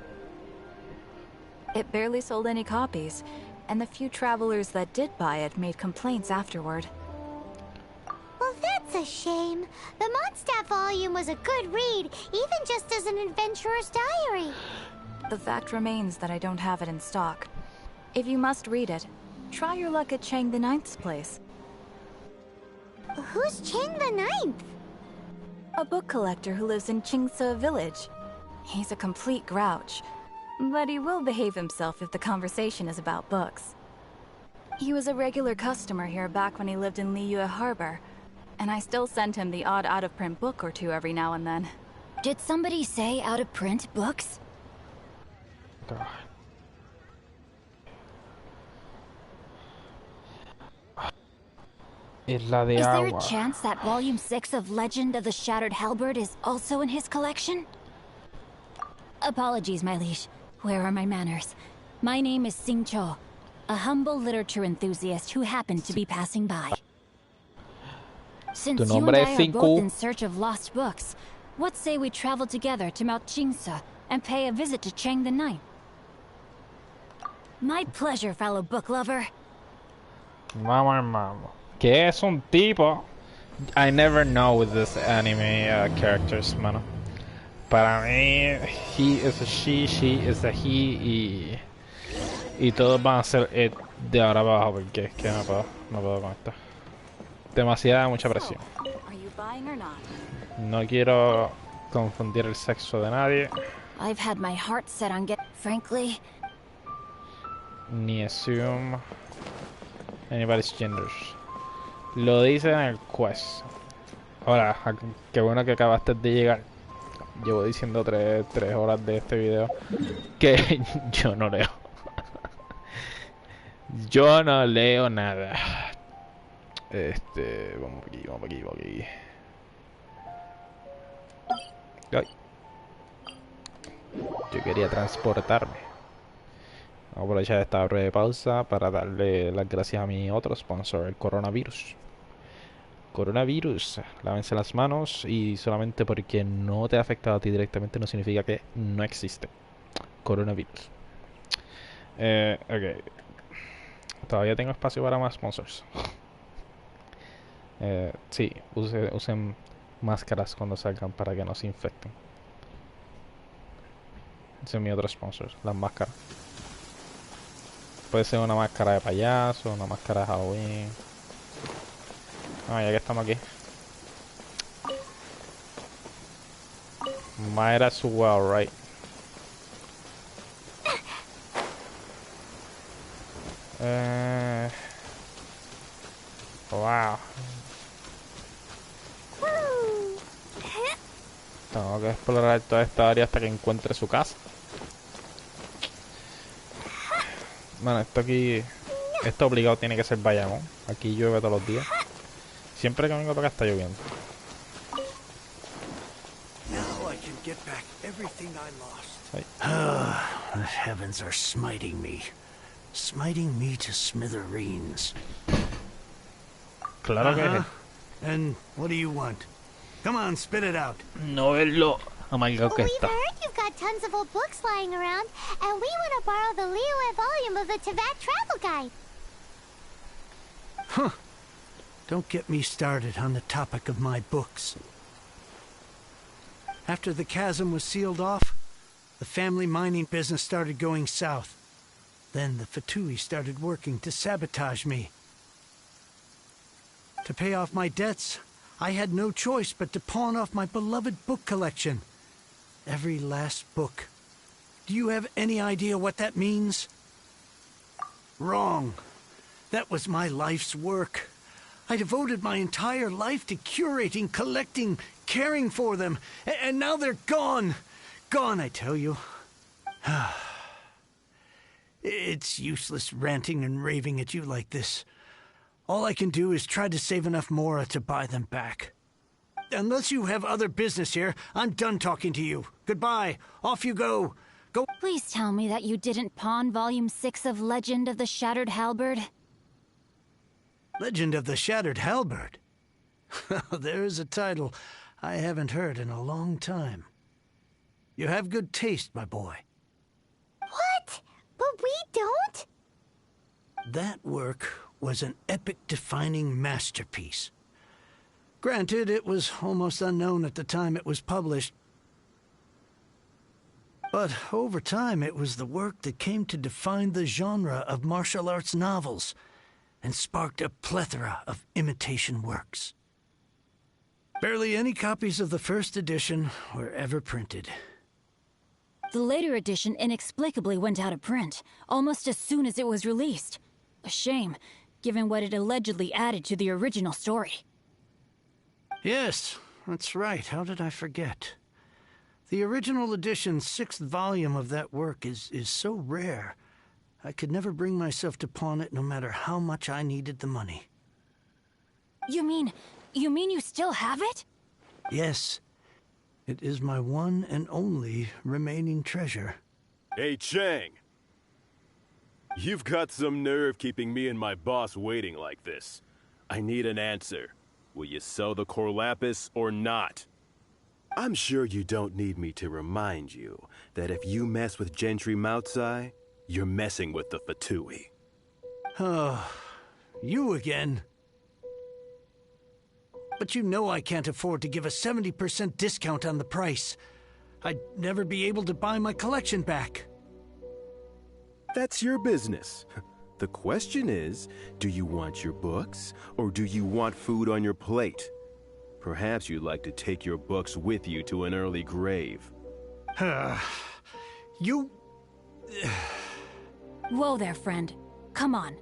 It barely sold any copies, and the few travelers that did buy it made complaints afterward. Well, that's a shame. The Mondstadt volume was a good read, even just as an adventurer's diary. The fact remains that I don't have it in stock. If you must read it, try your luck at Chang the Ninth's place. Who's Chang the Ninth? A book collector who lives in Chingsa village. He's a complete grouch, but he will behave himself if the conversation is about books. He was a regular customer here back when he lived in Liyue Harbor, and I still send him the odd out-of-print book or two every now and then. Did somebody say out-of-print books? God. Isla de Is there Agua. a chance that Volume 6 of Legend of the Shattered Halberd is also in his collection? Apologies, my liege. Where are my manners? My name is Sing Cho, a humble literature enthusiast who happened to be passing by. Since Tu you and nombre es I are Cinco. both in search of lost books, what say we travel together to Mount Chingsa and pay a visit to Chang the Ninth? My pleasure, fellow book lover. Vamos, hermano. ¿Qué es un tipo? I never know with this anime characters, mano. Para mí, he is a she is a he, y todos van a ser it de ahora abajo, porque es que no puedo con esto. Mucha presión. Are you buying or not? No quiero confundir el sexo de nadie, I've had my heart set on frankly, ni assume anybody's genders. Lo dice en el quest. Hola, qué bueno que acabaste de llegar. Llevo diciendo 3 horas de este video que yo no leo. Yo no leo nada. Vamos aquí. Ay. Yo quería transportarme. Vamos a aprovechar esta breve pausa para darle las gracias a mi otro sponsor, el coronavirus. Coronavirus, lávense las manos, y solamente porque no te ha afectado a ti directamente no significa que no existe coronavirus. Ok. Todavía tengo espacio para más sponsors. Sí, usen máscaras cuando salgan para que no se infecten. Ese es mi otro sponsor, las máscaras. Puede ser una máscara de payaso, una máscara de Halloween. Ya que estamos aquí. Might as well, right? Wow. Tengo que explorar toda esta área hasta que encuentre su casa. Bueno, esto obligado tiene que ser Bayamón. Aquí llueve todos los días. Siempre que vengo para acá está lloviendo. Now I can get back everything I lost. Ay. The heavens are smiting me to smithereens. Claro que And what do you want? Come on, spit it out. no es lo amargado que We've está. heard you've got tons of old books lying around, and we want to borrow the Liyue volume of the Tibet Travel Guide. Huh. Don't get me started on the topic of my books. After the chasm was sealed off, the family mining business started going south. Then the Fatui started working to sabotage me. To pay off my debts, I had no choice but to pawn off my beloved book collection. Every last book. Do you have any idea what that means? Wrong. That was my life's work. I devoted my entire life to curating, collecting, caring for them, and now they're gone. Gone, I tell you. It's useless ranting and raving at you like this. All I can do is try to save enough Mora to buy them back. Unless you have other business here, I'm done talking to you. Goodbye. Off you go. Go. please tell me that you didn't pawn Volume 6 of Legend of the Shattered Halberd? Legend of the Shattered Halberd. There's a title I haven't heard in a long time. You have good taste, my boy. What? But we don't? That work was an epic-defining masterpiece. Granted, it was almost unknown at the time it was published. But over time, it was the work that came to define the genre of martial arts novels and sparked a plethora of imitation works. Barely any copies of the first edition were ever printed. The later edition inexplicably went out of print, almost as soon as it was released. A shame, given what it allegedly added to the original story. Yes, that's right. How did I forget? The original edition's 6th volume of that work is so rare, I could never bring myself to pawn it no matter how much I needed the money. You mean you still have it? Yes. It is my one and only remaining treasure. Hey, Chang! You've got some nerve keeping me and my boss waiting like this. I need an answer. Will you sell the Corlapis or not? I'm sure you don't need me to remind you that if you mess with Gentry Moutsai, you're messing with the Fatui. Oh, you again. But you know I can't afford to give a 70% discount on the price. I'd never be able to buy my collection back. That's your business. The question is, do you want your books, or do you want food on your plate? Perhaps you'd like to take your books with you to an early grave. You... Whoa there, friend. Come on.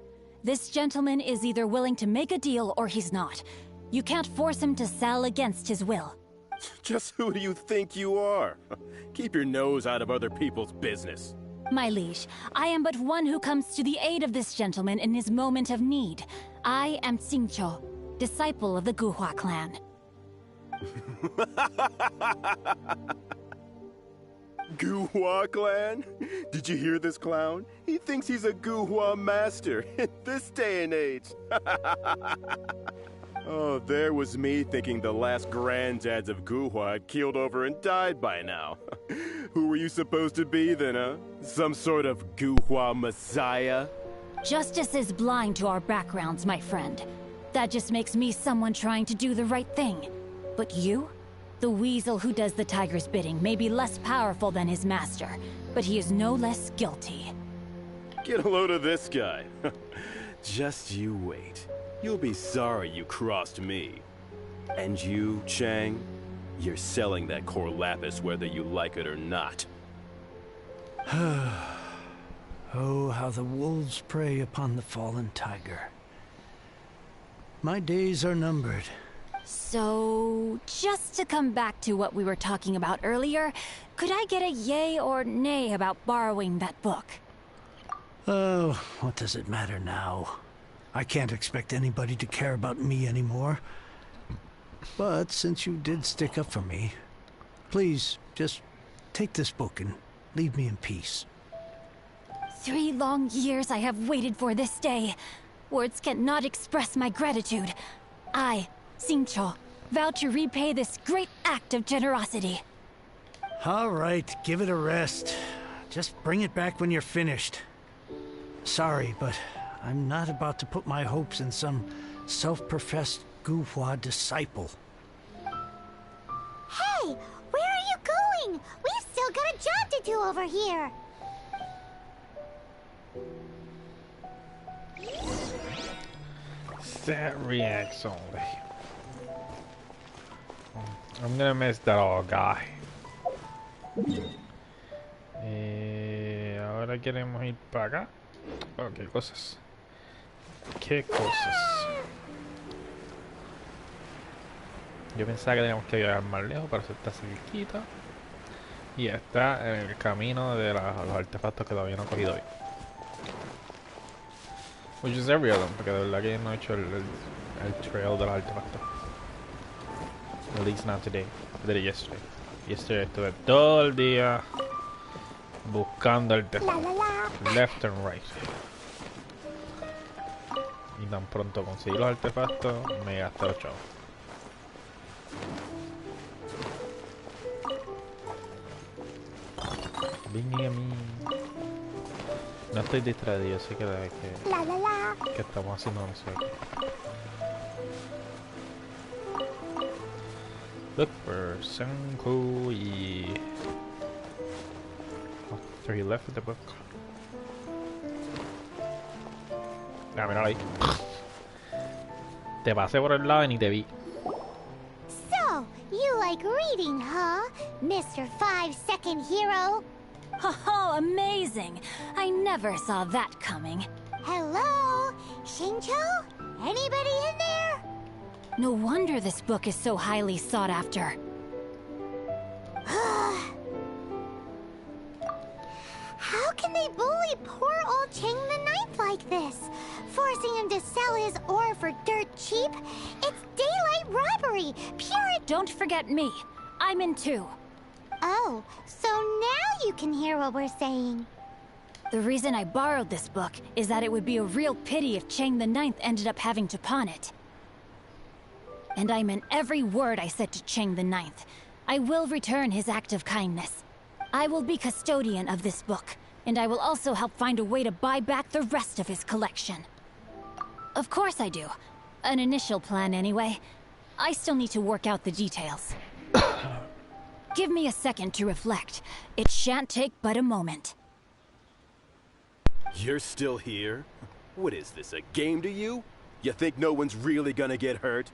This gentleman is either willing to make a deal or he's not. You can't force him to sell against his will. Just who do you think you are? Keep your nose out of other people's business. My liege, I am but one who comes to the aid of this gentleman in his moment of need. I am Xingqiu, disciple of the Guhua clan. Guhua clan? Did you hear this clown? He thinks he's a Guhua master in this day and age. Oh, there was me thinking the last granddads of Guhua had keeled over and died by now. Who were you supposed to be then, huh? Some sort of Guhua messiah? Justice is blind to our backgrounds, my friend. That just makes me someone trying to do the right thing. But you? The weasel who does the tiger's bidding may be less powerful than his master, but he is no less guilty. Get a load of this guy. Just you wait. You'll be sorry you crossed me. And you, Chang, you're selling that Corlapis whether you like it or not. Oh, how the wolves prey upon the fallen tiger. My days are numbered. So, just to come back to what we were talking about earlier, could I get a yay or nay about borrowing that book? Oh, what does it matter now? I can't expect anybody to care about me anymore. But since you did stick up for me, please, just take this book and leave me in peace. 3 long years I have waited for this day. Words cannot express my gratitude. I, Xingqiu, vow to repay this great act of generosity. All right, give it a rest. Just bring it back when you're finished. Sorry, but I'm not about to put my hopes in some self-professed Guhua disciple. Hey, where are you going? We've still got a job to do over here. Set reacts only. I'm gonna miss that old guy. Ahora queremos ir para acá. Oh, qué cosas. Qué cosas. Yo pensaba que teníamos que llegar más lejos, pero se está cerquita. Y está en el camino de los artefactos que todavía no he cogido hoy. Which is every other, porque de verdad que no he hecho el trail de los artefactos. At least not today. I did it yesterday. Yesterday estuve todo el día buscando artefactos. Left and right. Y tan pronto conseguí los artefactos, me gasté los chavos. Venga a mí. No estoy distraído, sé que estamos haciendo nosotros. Look for Senku y... Oh, 3 left with the book. Ah, mira ahí. Te pasé por el lado y ni te vi. So, you like reading, huh? Mr. 5-second hero? Oh, amazing! I never saw that coming. Hello? Shincho? Anybody in there? No wonder this book is so highly sought after. How can they bully poor old Chang the Ninth like this? Forcing him to sell his ore for dirt cheap? It's daylight robbery! Pure... Don't forget me. I'm in too. Oh, so now you can hear what we're saying. The reason I borrowed this book is that it would be a real pity if Chang the Ninth ended up having to pawn it. And I meant every word I said to Chang the Ninth. I will return his act of kindness. I will be custodian of this book, and I will also help find a way to buy back the rest of his collection. Of course I do. An initial plan anyway. I still need to work out the details. Give me a second to reflect. It shan't take but a moment. You're still here? What is this, a game to you? You think no one's really gonna get hurt?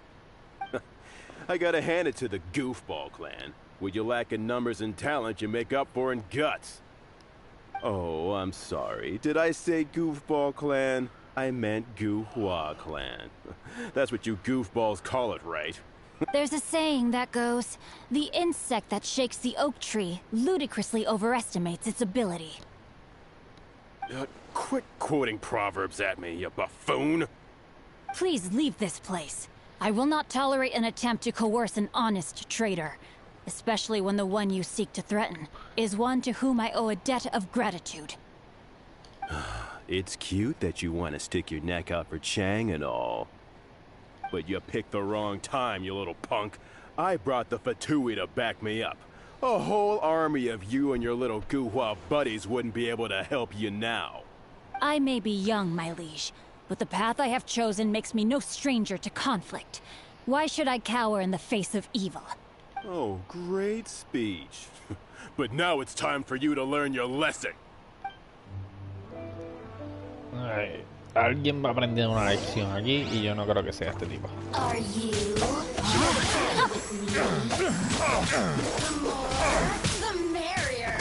I gotta hand it to the Goofball clan. What you lack in numbers and talent, you make up for in guts. Oh, I'm sorry. Did I say Goofball clan? I meant Goohua clan. That's what you goofballs call it, right? There's a saying that goes, the insect that shakes the oak tree ludicrously overestimates its ability. Quit quoting proverbs at me, you buffoon! Please leave this place. I will not tolerate an attempt to coerce an honest trader, especially when the one you seek to threaten is one to whom I owe a debt of gratitude. It's cute that you want to stick your neck out for Chang and all. But you picked the wrong time, you little punk. I brought the Fatui to back me up. A whole army of you and your little Guhua buddies wouldn't be able to help you now. I may be young, my liege, but the path I have chosen makes me no stranger to conflict. Why should I cower in the face of evil? Oh, great speech. But now it's time for you to learn your lesson. Ay, alguien va a aprender una lección aquí y yo no creo que sea este tipo. Are you? The more, the merrier.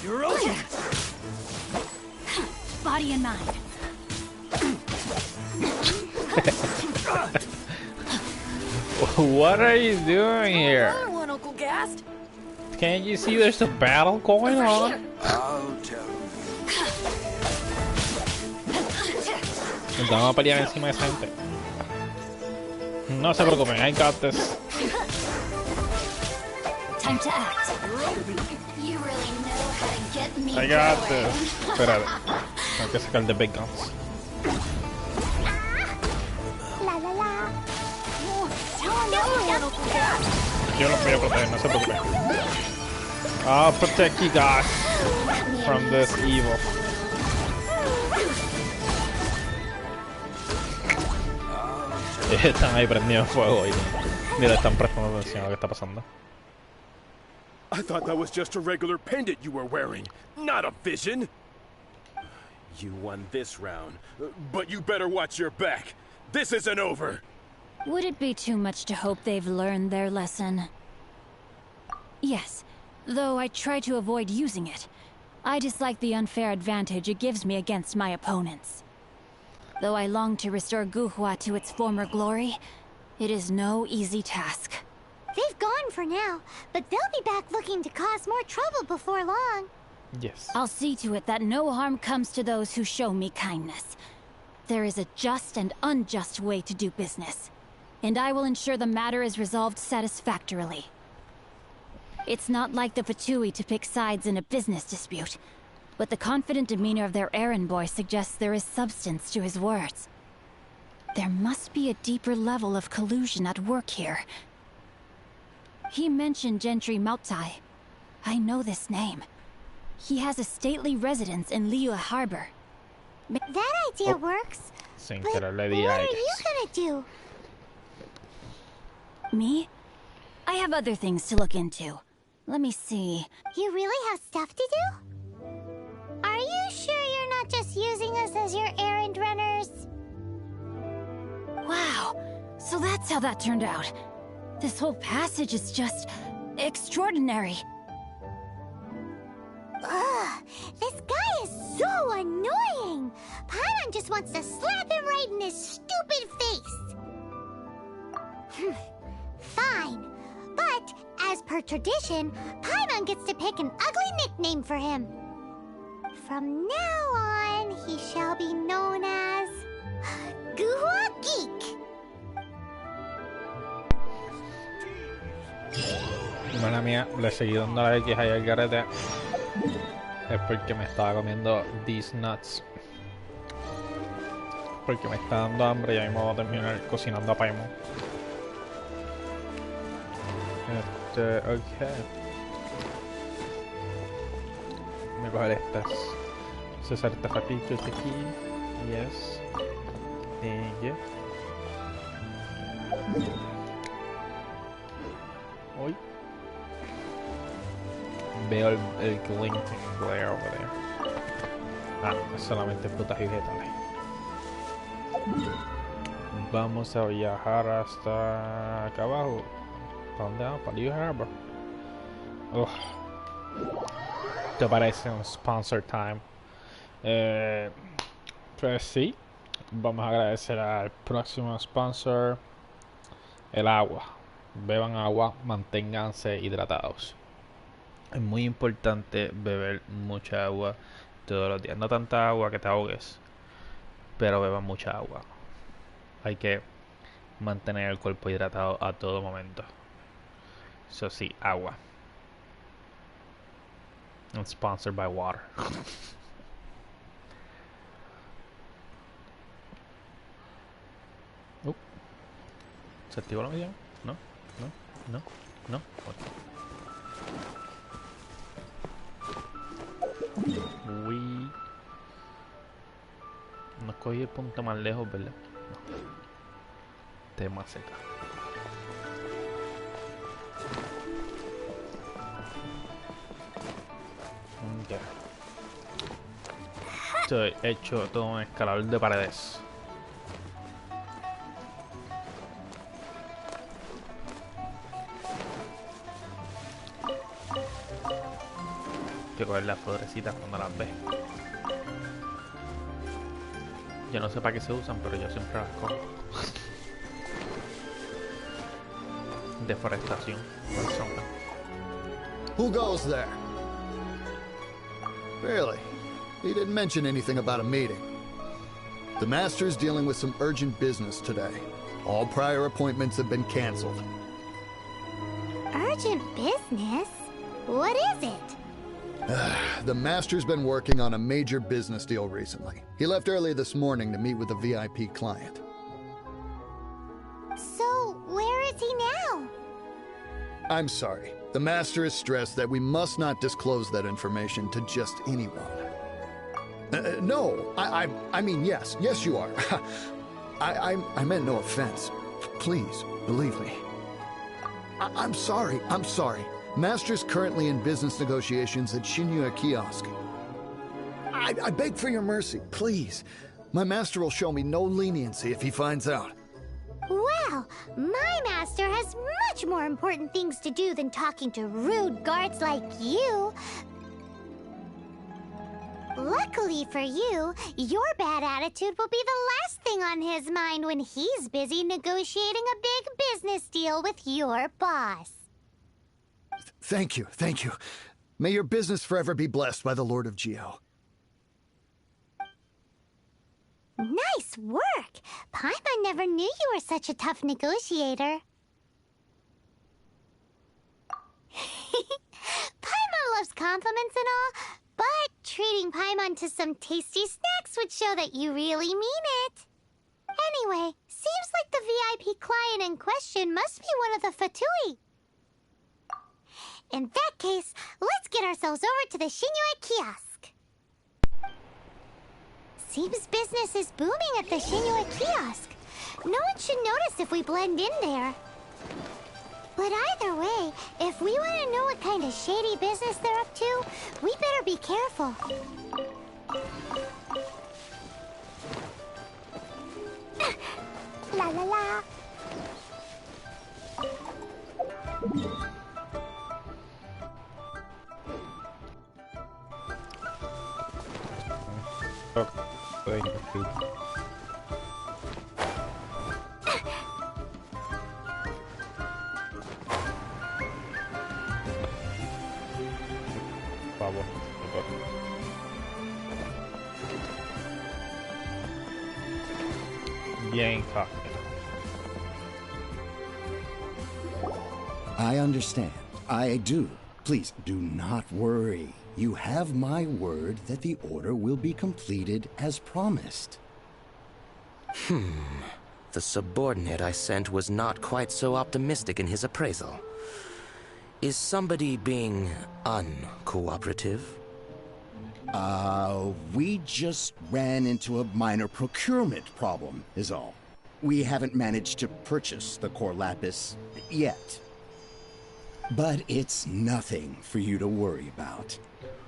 You're okay. Body and mind. What are you doing here? One, Uncle Gast. Can't you see there's a battle going on? I'll tell you. Vamos a pelear encima de esa gente. No se preocupen, I got this. Time to act. You really know how to get me I got going. this. Espérate. Tengo que sacar the big guns. La la la. Yo los voy a proteger, no se preocupen. I'll protect you guys from this evil. Están ahí prendidos en fuego y ni le están prestando atención a lo que está pasando. I thought that was just a regular pendant you were wearing, not a vision. You won this round, but you better watch your back. This isn't over. Would it be too much to hope they've learned their lesson? Yes, though I try to avoid using it. I dislike the unfair advantage it gives me against my opponents. Though I long to restore Guhua to its former glory, it is no easy task. They've gone for now, but they'll be back looking to cause more trouble before long. Yes. I'll see to it that no harm comes to those who show me kindness. There is a just and unjust way to do business, and I will ensure the matter is resolved satisfactorily. It's not like the Fatui to pick sides in a business dispute, but the confident demeanor of their errand boy suggests there is substance to his words. There must be a deeper level of collusion at work here. He mentioned Gentry Mautai. I know this name. He has a stately residence in Liyue Harbor. That idea works. Sin But querer le di what are aire. you gonna do? Me? I have other things to look into. Let me see. You really have stuff to do? Are you sure you're not just using us as your errand runners? Wow, so that's how that turned out. This whole passage is just extraordinary. Ugh, this guy is so annoying! Paimon just wants to slap him right in his stupid face! Fine, but as per tradition, Paimon gets to pick an ugly nickname for him. From now on, he shall be known as... Guhua Geek! Mala mía, le seguí dando la X ahí al garete. Es porque me estaba comiendo these nuts. Porque me está dando hambre y ahí me voy a terminar cocinando a Paimon. Ok. Voy a coger estos artefactitos de aquí. Yes. Yeah. Uy. Veo el glinting glare over there. Ah, es solamente frutas y vegetales. Vamos a viajar hasta acá abajo. ¿Para dónde vamos? Para New Harbor. Te parece un sponsor time. Pues sí. Vamos a agradecer al próximo sponsor. El agua. Beban agua, manténganse hidratados. Es muy importante beber mucha agua todos los días. No tanta agua que te ahogues, pero beban mucha agua. Hay que mantener el cuerpo hidratado a todo momento. Eso sí, agua. And sponsored by water. ¿Se activó la misión? No. Uy. No cogí el punto más lejos, ¿verdad? No. Tema seca. Ya. Estoy hecho todo un escalador de paredes. Que coger las florecitas cuando las ves. Yo no sé para qué se usan, pero yo siempre las cojo. Deforestación. Who goes there? Really? He didn't mention anything about a meeting. The Master's dealing with some urgent business today. All prior appointments have been canceled. Urgent business? What is it? The Master's been working on a major business deal recently. He left early this morning to meet with a VIP client. So, where is he now? I'm sorry. The Master is stressed that we must not disclose that information to just anyone. No, I mean, yes, you are. I meant no offense. Please, believe me. I'm sorry. Master's currently in business negotiations at Shinya Kiosk. I beg for your mercy, please. My master will show me no leniency if he finds out. Well, my master has much more important things to do than talking to rude guards like you. Luckily for you, your bad attitude will be the last thing on his mind when he's busy negotiating a big business deal with your boss. Thank you. May your business forever be blessed by the Lord of Geo. Nice work! Paimon never knew you were such a tough negotiator. Paimon loves compliments and all, but treating Paimon to some tasty snacks would show that you really mean it. Anyway, seems like the VIP client in question must be one of the Fatui. In that case, let's get ourselves over to the Shinua Kiosk. Seems business is booming at the Shinua Kiosk. No one should notice if we blend in there. But either way, if we want to know what kind of shady business they're up to, we better be careful. La la la. Por favor. Bien fácil. I understand. I do. Please do not worry. You have my word that the order will be completed as promised. The subordinate I sent was not quite so optimistic in his appraisal. Is somebody being uncooperative? We just ran into a minor procurement problem, is all. We haven't managed to purchase the core lapis yet. But it's nothing for you to worry about.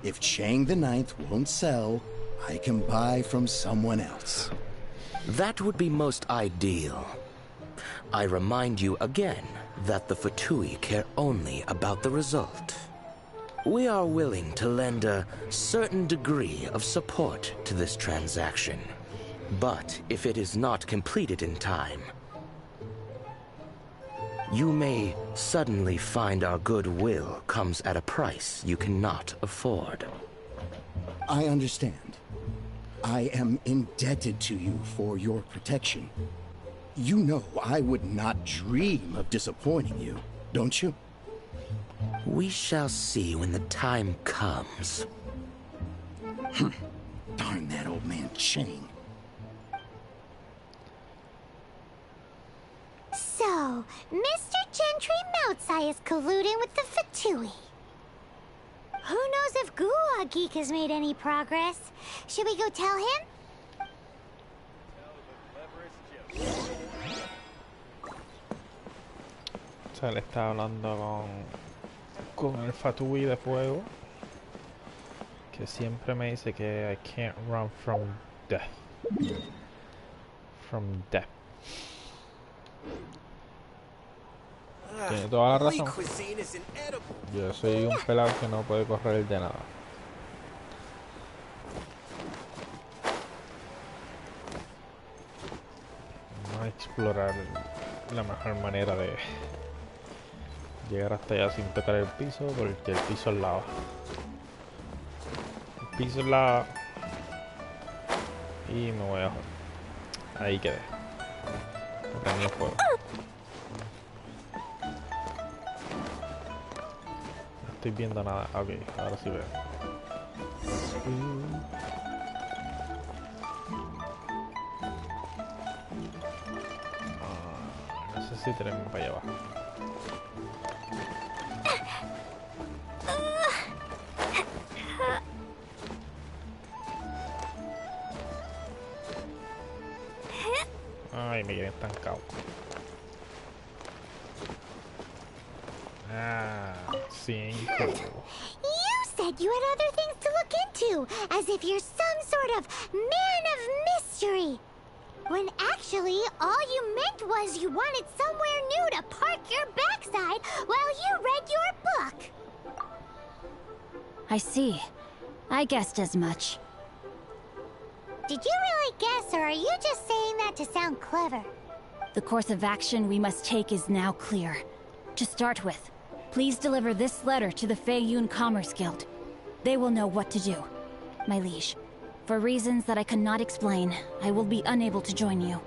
If Chang the Ninth won't sell, I can buy from someone else. That would be most ideal. I remind you again that the Fatui care only about the result. We are willing to lend a certain degree of support to this transaction. But if it is not completed in time, you may suddenly find our goodwill comes at a price you cannot afford. I understand. I am indebted to you for your protection. You know I would not dream of disappointing you, don't you? We shall see when the time comes. Darn that old man Chang. So, Mr. Gentry Moutsai is colluding with the Fatui. Who knows if Gulag Geek has made any progress? Should we go tell him? O sea, le está hablando con el Fatui de fuego, que siempre me dice que I can't run from death. From death. Tiene toda la razón. Yo soy un pelado que no puede correr de nada. Vamos a explorar la mejor manera de llegar hasta allá sin tocar el piso, porque el piso es lava. El piso es lava. Y me voy a joder. Ahí quedé. Prendí el fuego. No estoy viendo nada. Ok, ahora sí veo. No sé si tenemos para allá abajo. Ay, me quedé estancado. Ah, 5. You said you had other things to look into, as if you're some sort of man of mystery. When actually, all you meant was you wanted somewhere new to park your backside while you read your book. I see. I guessed as much. Did you really guess, or are you just saying that to sound clever? The course of action we must take is now clear. To start with, please deliver this letter to the Feiyun Commerce Guild. They will know what to do. My liege, for reasons that I cannot explain, I will be unable to join you.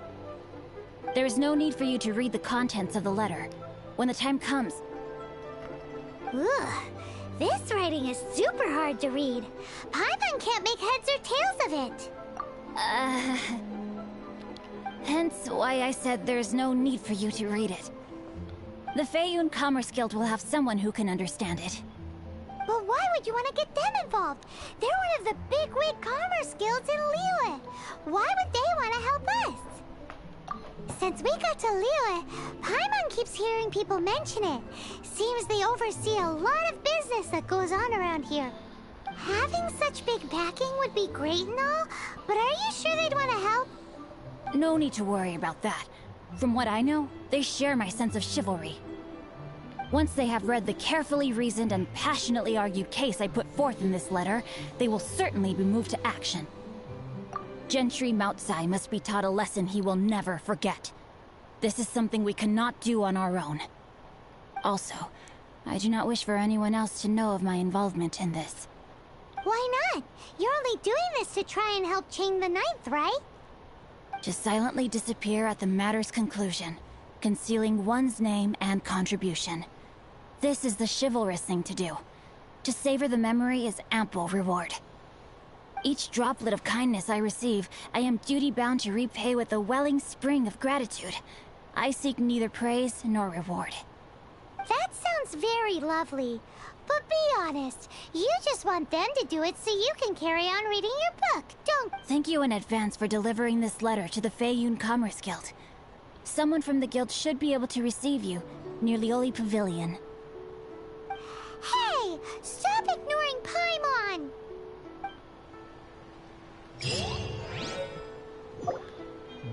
There is no need for you to read the contents of the letter. When the time comes... Ugh, this writing is super hard to read. Paimon can't make heads or tails of it. Hence why I said there's no need for you to read it. The Feiyun Commerce Guild will have someone who can understand it. But why would you want to get them involved? They're one of the bigwig commerce guilds in Liyue. Why would they want to help us? Since we got to Liyue, Paimon keeps hearing people mention it. Seems they oversee a lot of business that goes on around here. Having such big backing would be great and all, but are you sure they'd want to help? No need to worry about that. From what I know, they share my sense of chivalry. Once they have read the carefully reasoned and passionately argued case I put forth in this letter, they will certainly be moved to action. Gentry Moutsai must be taught a lesson he will never forget. This is something we cannot do on our own. Also, I do not wish for anyone else to know of my involvement in this. Why not? You're only doing this to try and help Chang the Ninth, right? To silently disappear at the matter's conclusion, concealing one's name and contribution. This is the chivalrous thing to do. To savor the memory is ample reward. Each droplet of kindness I receive, I am duty-bound to repay with a welling spring of gratitude. I seek neither praise nor reward. That sounds very lovely. But be honest, you just want them to do it so you can carry on reading your book, don't... Thank you in advance for delivering this letter to the Feiyun Commerce Guild. Someone from the guild should be able to receive you, near Lioli Pavilion. Hey! Stop ignoring Paimon!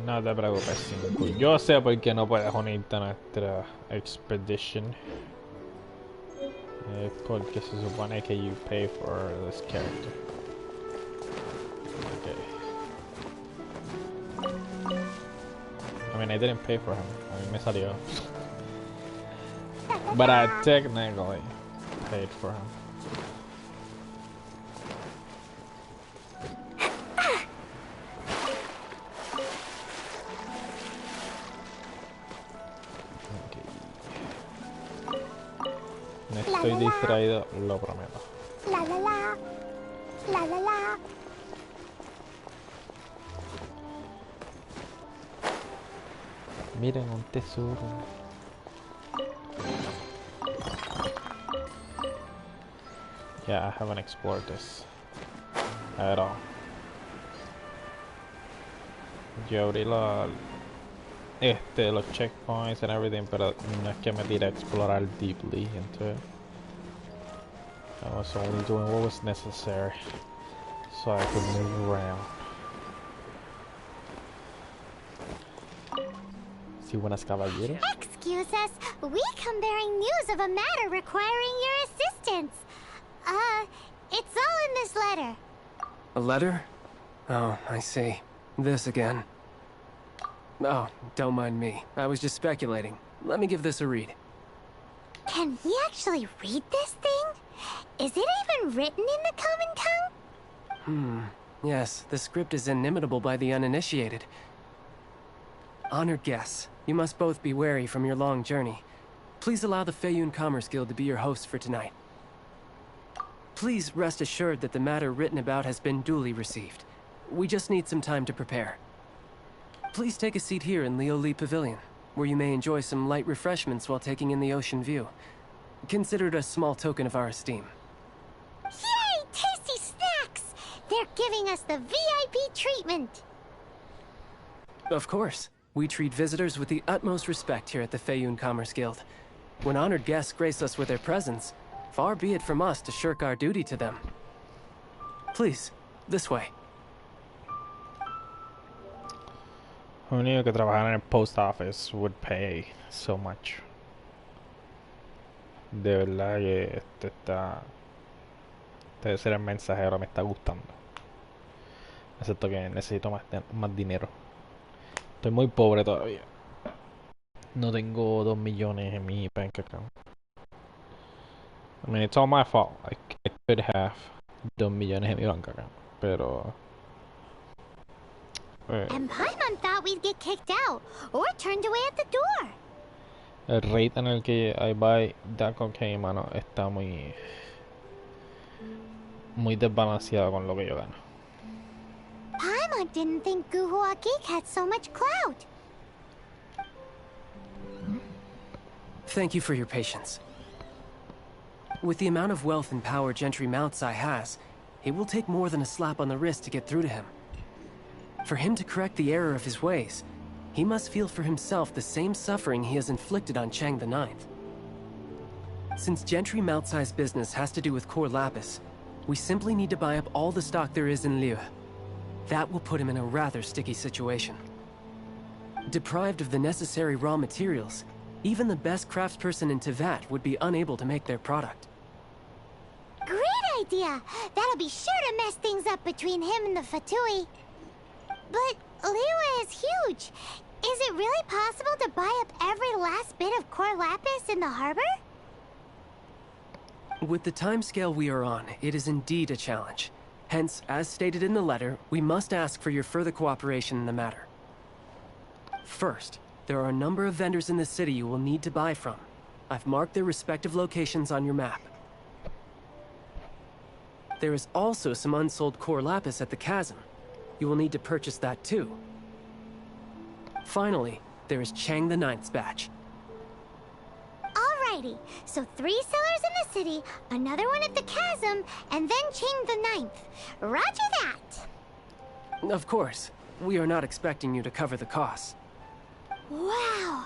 No te preocupes, Cinco. Yo sé por qué no puedes unirte a nuestra expedition. Porque se supone que you pay for this character. Okay. I mean, I didn't pay for him. I mean, me salió. But I technically paid for him. Estoy distraído, lo prometo. La la la. La la la. Miren un tesoro. Yeah, I haven't explored this at all. Yo abrí los checkpoints and everything, pero no es que me tire a explorar deeply into it. I was only doing what was necessary so I could move around. Si buenas caballeros. Excuse us, we come bearing news of a matter requiring your assistance. It's all in this letter. A letter? Oh, I see. This again. Oh, don't mind me. I was just speculating. Let me give this a read. Can we actually read this thing? Is it even written in the common tongue? Yes, the script is inimitable by the uninitiated. Honored guests, you must both be wary from your long journey. Please allow the Feiyun Commerce Guild to be your host for tonight. Please rest assured that the matter written about has been duly received. We just need some time to prepare. Please take a seat here in Lioli Pavilion, where you may enjoy some light refreshments while taking in the ocean view. Consider it a small token of our esteem. Yay! Tasty snacks! They're giving us the VIP treatment. Of course. We treat visitors with the utmost respect here at the Feiyun Commerce Guild. When honored guests grace us with their presence, far be it from us to shirk our duty to them. Please, this way. Who knew que trabajar en el post office would pay so much? De verdad que debe ser el mensajero, me está gustando. Excepto que necesito más dinero. Estoy muy pobre todavía. No tengo 2 millones en mi bank account. I mean, it's all my fault. I could have 2 millones en mi bank account. Pero... And Paimon thought we'd get kicked out, or turned away at the door. El rate en el que I buy that cocaine, mano, está muy desbalanceado con lo que yo gano. Paimon didn't think Guhua Geek had so much clout. Thank you for your patience. With the amount of wealth and power Gentry Moutsai has, it will take more than a slap on the wrist to get through to him. For him to correct the error of his ways, he must feel for himself the same suffering he has inflicted on Chang the Ninth. Since Gentry Mountai's business has to do with core lapis, we simply need to buy up all the stock there is in Liyue. That will put him in a rather sticky situation. Deprived of the necessary raw materials, even the best craftsperson in Teyvat would be unable to make their product. Great idea! That'll be sure to mess things up between him and the Fatui. But Liyue is huge. Is it really possible to buy up every last bit of core lapis in the harbor? With the timescale we are on, it is indeed a challenge. Hence, as stated in the letter, we must ask for your further cooperation in the matter. First, there are a number of vendors in the city you will need to buy from. I've marked their respective locations on your map. There is also some unsold core lapis at the chasm. You will need to purchase that too. Finally, there is Chang the Ninth's batch. Alrighty, so 3 sellers in the city, another one at the chasm, and then Chang the Ninth. Roger that! Of course, we are not expecting you to cover the costs. Wow,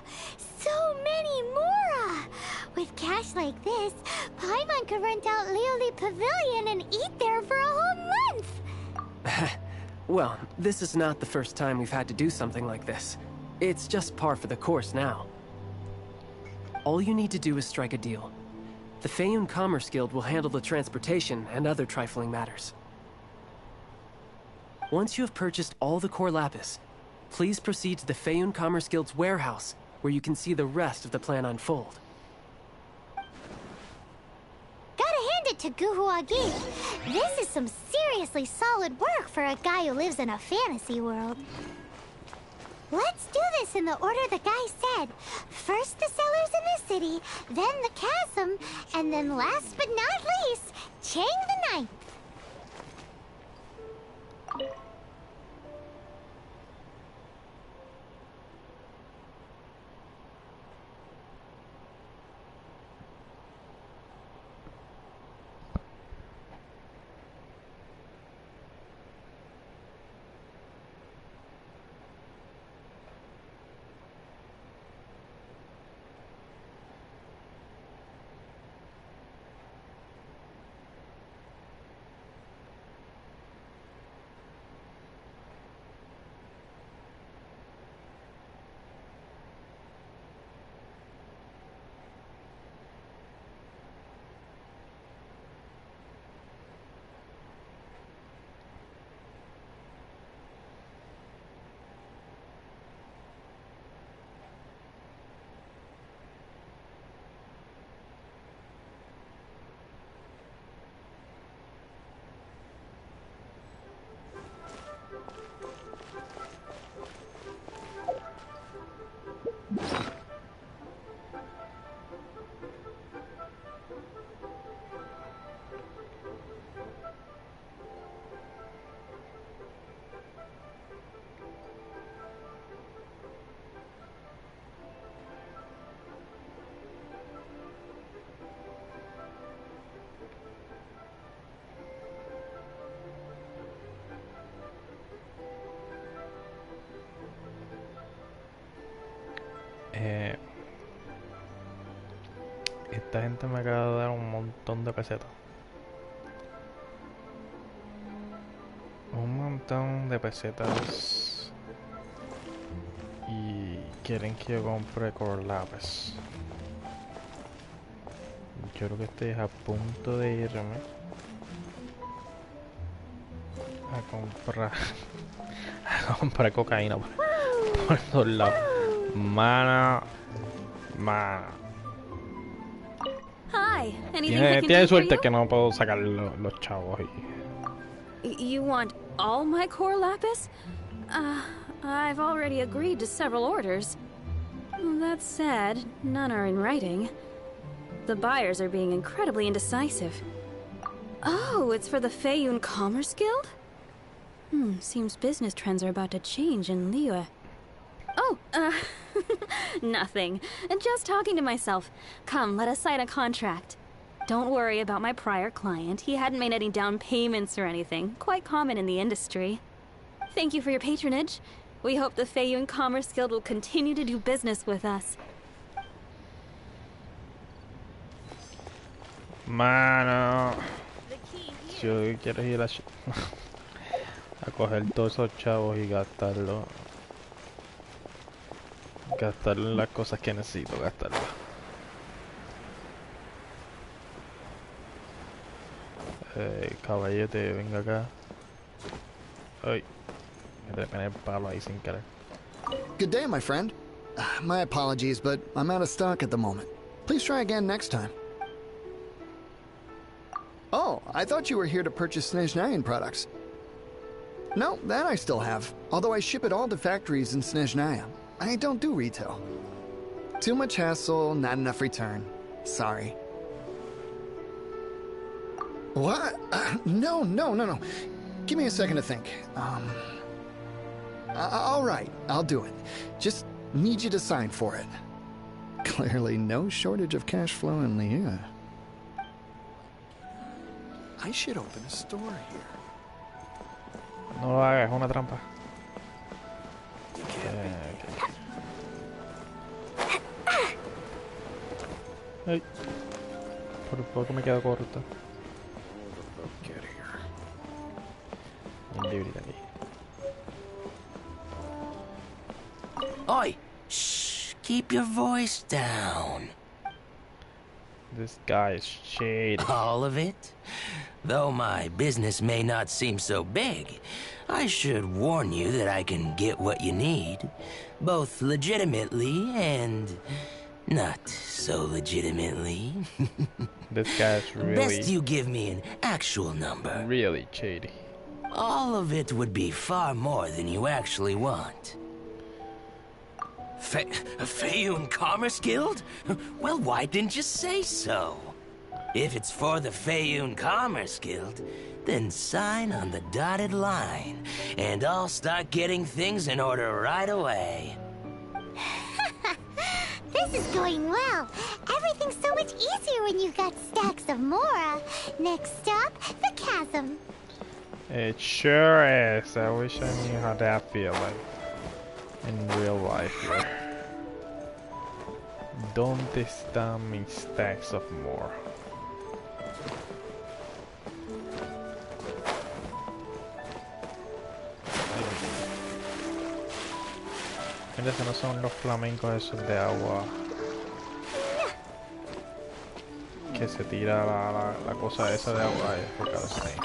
so many more! With cash like this, Paimon could rent out Lioli Pavilion and eat there for a whole month! Well, this is not the first time we've had to do something like this. It's just par for the course now. All you need to do is strike a deal. The Feiyun Commerce Guild will handle the transportation and other trifling matters. Once you have purchased all the core lapis, please proceed to the Feiyun Commerce Guild's warehouse, where you can see the rest of the plan unfold. Gotta hand it to Guhuagi. This is some seriously solid work for a guy who lives in a fantasy world. Let's do this in the order the guy said. First the sellers in the city, then the chasm, and then last but not least, Chang the Ninth. Esta gente me acaba de dar un montón de pesetas. Un montón de pesetas. Y quieren que yo compre core lapis. Yo creo que estoy a punto de irme a comprar cocaína por todos lados. Mana. Hi, anything I can do Tiene for suerte you? que no puedo sacar los chavos. You want all my core lapis? I've already agreed to several orders. That said, none are in writing. The buyers are being incredibly indecisive. Oh, it's for the Feiyun Commerce Guild? Seems business trends are about to change in Liyue. Oh, nothing. Just talking to myself. Come, let us sign a contract. Don't worry about my prior client. He hadn't made any down payments or anything. Quite common in the industry. Thank you for your patronage. We hope the Feiyun Commerce Guild will continue to do business with us. Mano, yo lo que quiero es ir a coger todos esos chavos y gastarlo. Gastarlo en las cosas que necesito gastarlo. Caballete, venga acá. Ay, me pegué el palo ahí sin querer. Good day, my friend. My apologies, but I'm out of stock at the moment. Please try again next time. Oh, I thought you were here to purchase Snezhnayan products. No, that I still have, although I ship it all to factories in Snezhnaya. I don't do retail. Too much hassle, not enough return. Sorry. What? No. Give me a second to think. All right, I'll do it. Just need you to sign for it. Clearly no shortage of cash flow in Liyue. I should open a store here. No lo hagas, es una trampa. Ay, por poco me quedo corto. Bien librita aquí. Oi! Shh! Keep your voice down. This guy is shady. All of it? Though my business may not seem so big, I should warn you that I can get what you need, both legitimately and not so legitimately. This guy's really... Best you give me an actual number. Really shady. All of it would be far more than you actually want. Feiyun Commerce Guild? Well, why didn't you say so? If it's for the Feiyun Commerce Guild, then sign on the dotted line, and I'll start getting things in order right away. This is going well. Everything's so much easier when you've got stacks of Mora. Next stop, the chasm. It sure is. I wish I knew how that feel like in real life here. ¿Dónde están mis stacks of more? Mira, esos no son los flamencos esos de agua que se tira la cosa esa de agua. I forgot his name.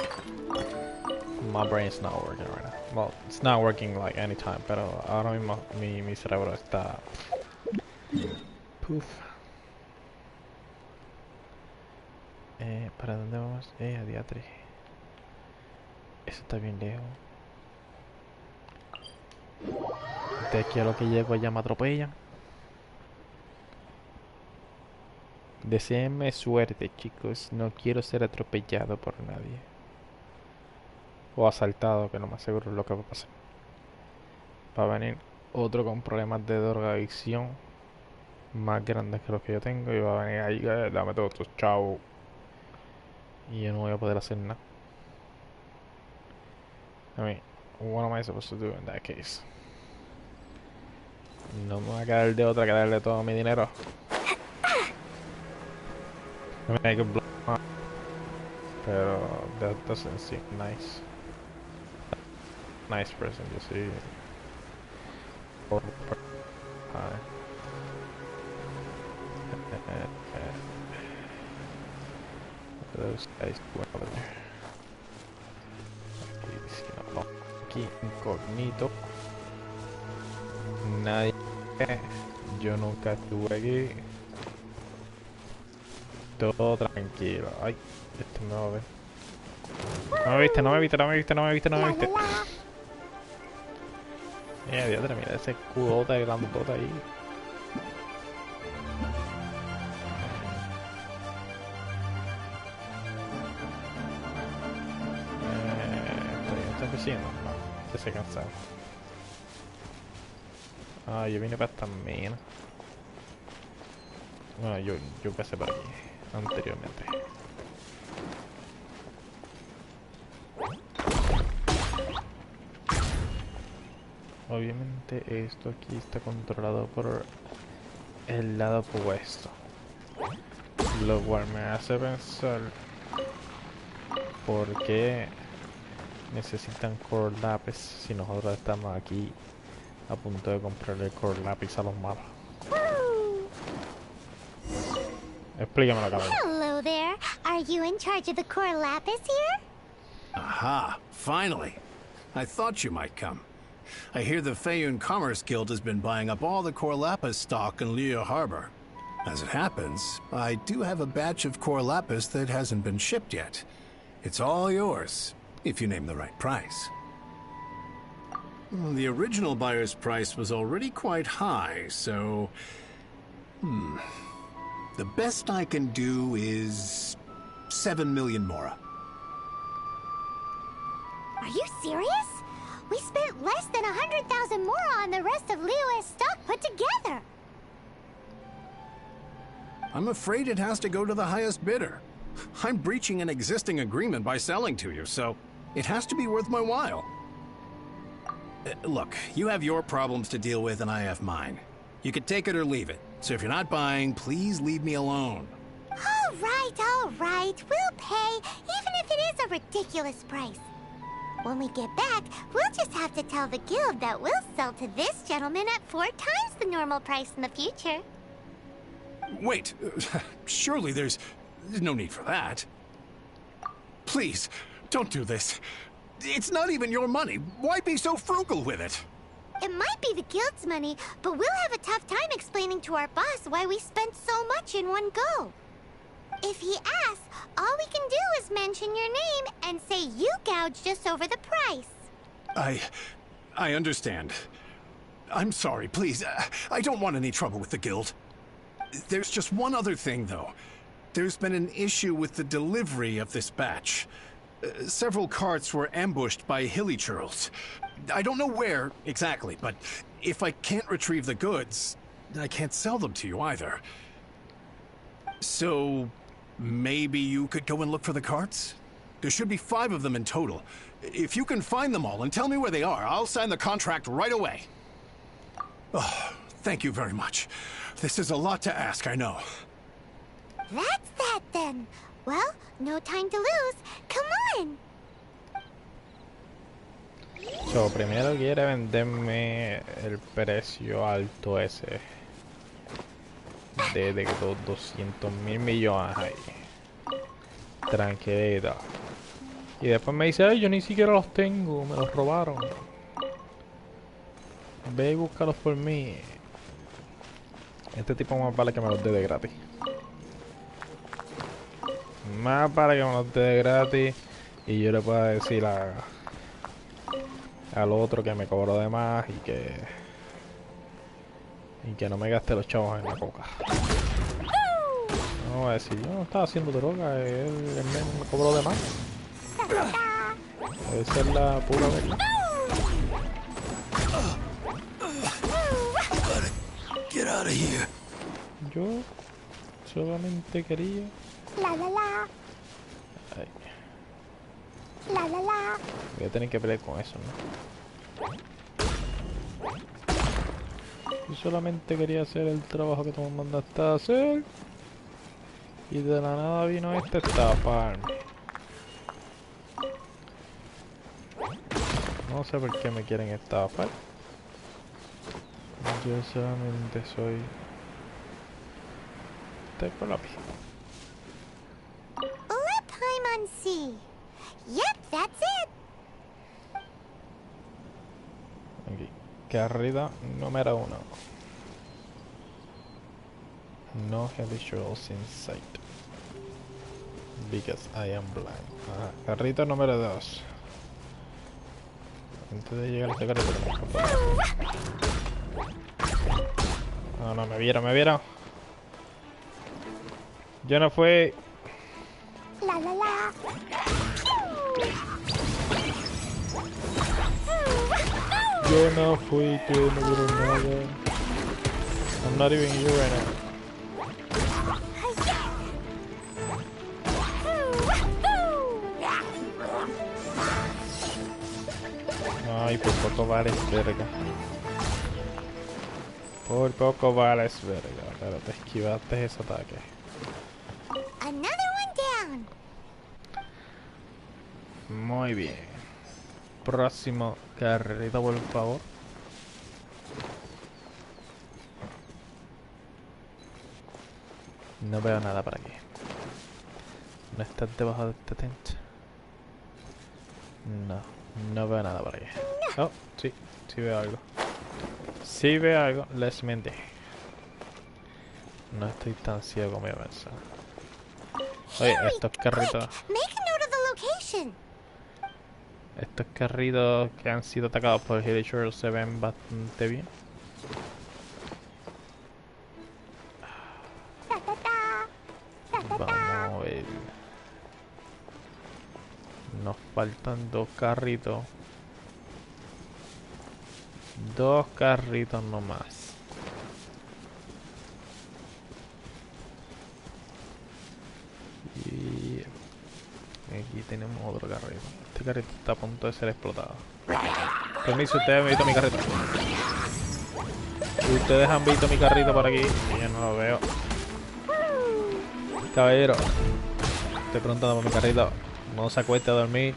My brain's not working right now. Well, it's not working like anytime, pero ahora mismo mi cerebro está... Poof. ¿Para dónde vamos? A diatre. Eso está bien lejos. De aquí a lo que llego allá me atropellan. Deseenme suerte, chicos. No quiero ser atropellado por nadie. O asaltado, que no me aseguro lo que va a pasar. Va a venir otro con problemas de drogadicción más grandes que los que yo tengo. Y va a venir ahí, dame todos tus chavos. Y yo no voy a poder hacer nada. I mean, what am I supposed to do in that case? No me va a quedar de otra que darle todo mi dinero. I mean, I could blow, pero that doesn't seem nice. Nice person, you see. Those guys go over there. Aquí incógnito. Nadie. Yo nunca estuve aquí. Todo tranquilo. Ay, este me va a ver. No me viste. Mira, diadre, mira ese escudote grandote ahí. ¿Estás persiguiendo? No, se cansado. Ah, yo vine para esta mina. Bueno, yo pasé por aquí anteriormente. Obviamente esto aquí está controlado por el lado opuesto. Lo cual me hace pensar por qué necesitan core lápiz si nosotros estamos aquí a punto de comprarle core lápiz a los malos. Explícamelo, cabrón. Hello there. Are you in charge of the core lapis here? Aha, finally. I thought you might come. I hear the Feiyun Commerce Guild has been buying up all the core lapis stock in Liyue Harbor. As it happens, I do have a batch of core lapis that hasn't been shipped yet. It's all yours, if you name the right price. The original buyer's price was already quite high, so... The best I can do is 7 million mora. Are you serious? We spent less than 100,000 more on the rest of Liyue's stock put together. I'm afraid it has to go to the highest bidder. I'm breaching an existing agreement by selling to you, so it has to be worth my while. Look, you have your problems to deal with and I have mine. You could take it or leave it. So if you're not buying, please leave me alone. All right. We'll pay, even if it is a ridiculous price. When we get back, we'll just have to tell the guild that we'll sell to this gentleman at 4 times the normal price in the future. Wait, surely there's no need for that. Please, don't do this. It's not even your money. Why be so frugal with it? It might be the guild's money, but we'll have a tough time explaining to our boss why we spent so much in one go. If he asks, all we can do is mention your name and say you gouged us over the price. I understand. I'm sorry, please. I don't want any trouble with the guild. There's just one other thing, though. There's been an issue with the delivery of this batch. Several carts were ambushed by hilly churls. I don't know where exactly, but if I can't retrieve the goods, I can't sell them to you either. So, maybe you could go and look for the carts? There should be 5 of them in total. If you can find them all and tell me where they are, I'll sign the contract right away. Oh, thank you very much. This is a lot to ask, I know. That's that then. Well, no time to lose. Come on. So, primero quiere venderme el precio alto ese de 200.000 millones ahí. Tranquilita. Y después me dice, ay, yo ni siquiera los tengo, me los robaron. Ve y búscalos por mí. Este tipo más vale que me los dé de gratis. Más vale que me los dé de gratis y yo le pueda decir al otro que me cobró de más y que no me gaste los chavos en la coca. No voy a decir, yo no estaba haciendo droga, él me cobró de más. Esa es la pura verdad. Get out of here. Yo solamente quería... La la la. Ay, La la la. voy a tener que pelear con eso, ¿no? Yo solamente quería hacer el trabajo que tú me mandaste a hacer. Y de la nada vino este a estafarme. No sé por qué me quieren estafar. Yo solamente soy... Tengo la pista. Let Paimon see. Yep, that's it. Aquí. Carrera número 1. No habituals in sight. Because I am blind. Ajá. Carrito número 2. Antes de llegar a este carrito tenemos que pasar. No, me vieron. Yo no fui. La la la. Yo no fui, que no vieron nada. I'm not even here right now. No, Ay, por poco vales verga. Por poco vales verga. Pero te esquivaste ese ataque. Another one down. Muy bien. Próximo carrerito, por favor. No veo nada por aquí. ¿No estás debajo de este techo? No, no veo nada por aquí. Oh, sí, sí veo algo. Sí veo algo, les mentí. No estoy tan ciego como yo pensaba. Oye, estos carritos... Make a note of the location. Estos carritos que han sido atacados por Hillichurl se ven bastante bien. Vamos a ver. Nos faltan dos carritos. Dos carritos nomás. Y aquí tenemos otro carrito. Este carrito está a punto de ser explotado. Permiso, ustedes han visto mi carrito. Ustedes han visto mi carrito por aquí. Y yo no lo veo. Caballero, estoy preguntando por mi carrito. No se acueste a dormir.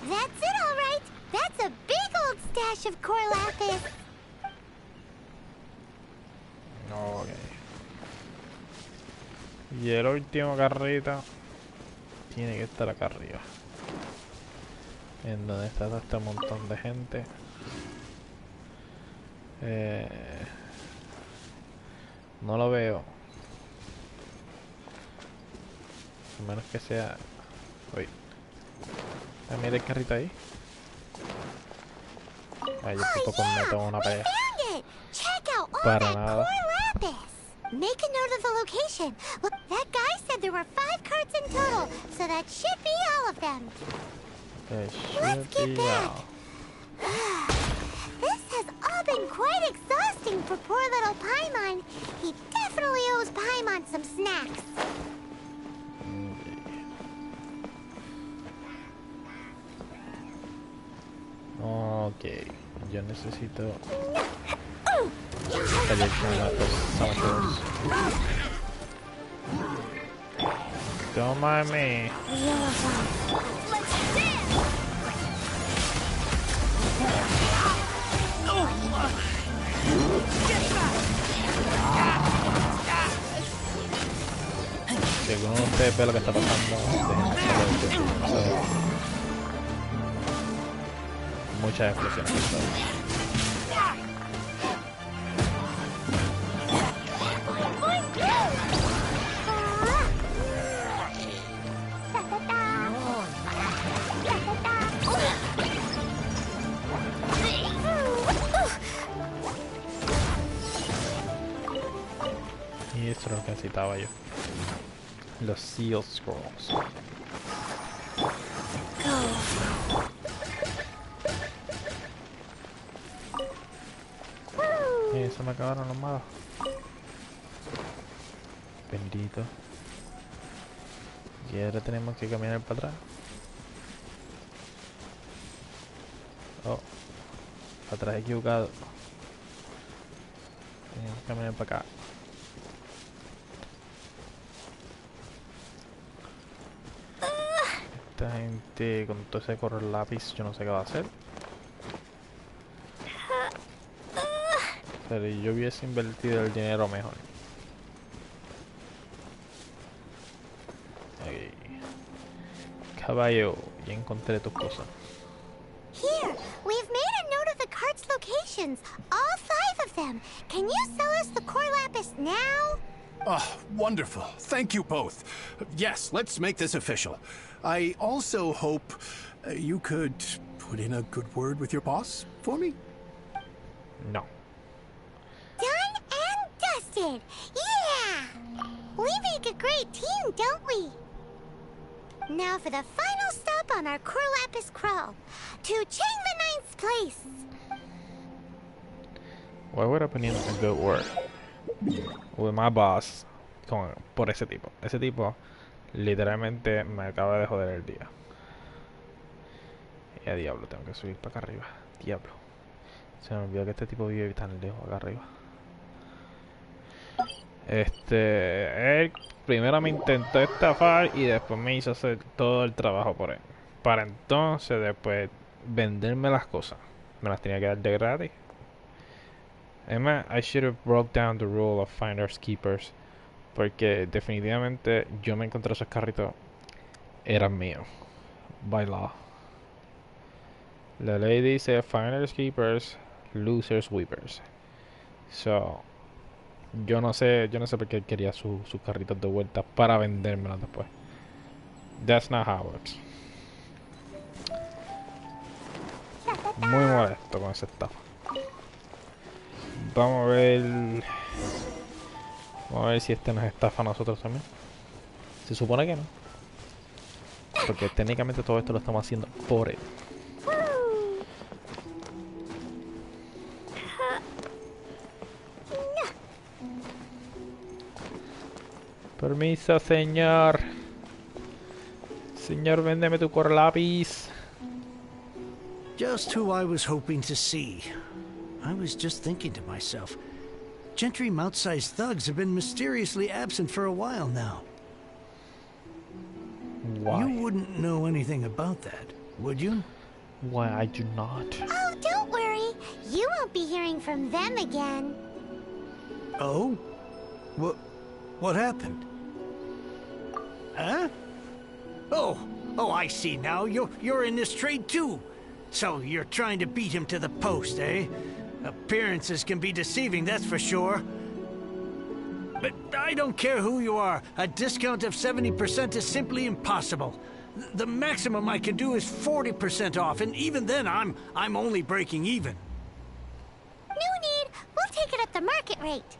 That's it, all right. That's a big old stash of core lapis. Ok. Y el último carrito tiene que estar acá arriba. En donde está todo este montón de gente. No lo veo. A menos que sea... Uy. Mira el carrito ahí. Ay, yo tampoco me tomo una pelea. Check out all Para that nada. core lapis. Make a note of the location. Look, that guy said there were 5 carts in total, so that should be all of them. Let's get back. This has all been quite exhausting for poor little Paimon. He definitely owes Paimon some snacks. Ok, yo necesito salir con estos saltos. Don't mind me. Si alguno de ustedes ve lo que está pasando, déjenme saber. Muchas explosiones. Y esto es lo que necesitaba yo. Los Seal Scrolls. Se me acabaron los malos. Bendito. Y ahora tenemos que caminar para atrás. Oh. Para atrás equivocado. Tenemos que caminar para acá. Esta gente con todo ese correr lápiz, yo no sé qué va a hacer. Pero yo hubiese invertido el dinero mejor. Aquí. Caballo, ya encontré tus cosas. Here, we've made a note of the cart's locations. All 5 of them. Can you sell us the core lapis now? Oh, wonderful. Thank you both. Yes, let's make this official. I also hope you could put in a good word with your boss for me? No. Done and dusted. Yeah! We make a great team, don't we? Now for the final stop on our core lapis crawl. To Chang the Ninth's place. Why would I put in a good word with my boss por ese tipo? Ese tipo literalmente me acaba de joder el día. ¿Qué diablo? Tengo que subir para acá arriba. Diablo. Se me olvidó que este tipo vive tan lejos acá arriba. Él primero me intentó estafar y después me hizo hacer todo el trabajo por él. Para entonces después venderme las cosas. Me las tenía que dar de gratis. Además, I should have broke down the rule of finders keepers. Porque definitivamente yo me encontré esos carritos. Eran míos. By law. La ley dice finders keepers, losers weepers. So, yo no sé por qué él quería sus carritos de vuelta para vendérmelos después. That's not how it works. Muy molesto con esa estafa. Vamos a ver. Vamos a ver si nos estafa a nosotros también. Se supone que no. Porque técnicamente todo esto lo estamos haciendo por él. Permiso, señor. Señor, véndeme tu lápiz. Just who I was hoping to see. I was just thinking to myself, Gentry mount-sized thugs have been mysteriously absent for a while now. Why? You wouldn't know anything about that, would you? Why, I do not. Oh, don't worry. You won't be hearing from them again. Oh? What happened? Huh? Oh, I see now. You're in this trade too. So you're trying to beat him to the post, eh? Appearances can be deceiving, that's for sure. But I don't care who you are. A discount of 70% is simply impossible. The maximum I can do is 40% off, and even then I'm only breaking even. No need. We'll take it at the market rate.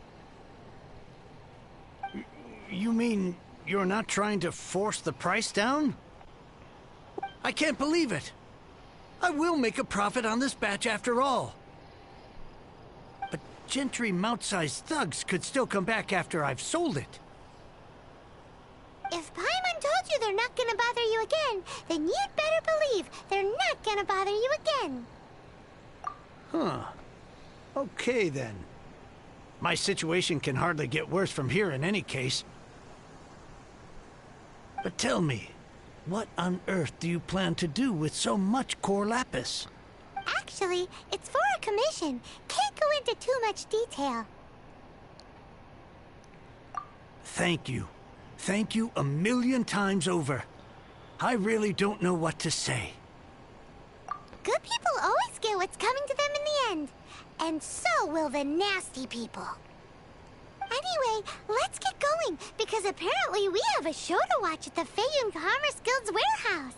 You mean you're not trying to force the price down? I can't believe it. I will make a profit on this batch after all. But Gentry mount-sized thugs could still come back after I've sold it. If Paimon told you they're not gonna bother you again, then you'd better believe they're not gonna bother you again. Huh. Okay, then. My situation can hardly get worse from here in any case. But tell me, what on earth do you plan to do with so much core lapis? Actually, it's for a commission. Can't go into too much detail. Thank you. Thank you a million times over. I really don't know what to say. Good people always get what's coming to them in the end. And so will the nasty people. Anyway, let's get going, because apparently we have a show to watch at the Feiyun Commerce Guild's warehouse.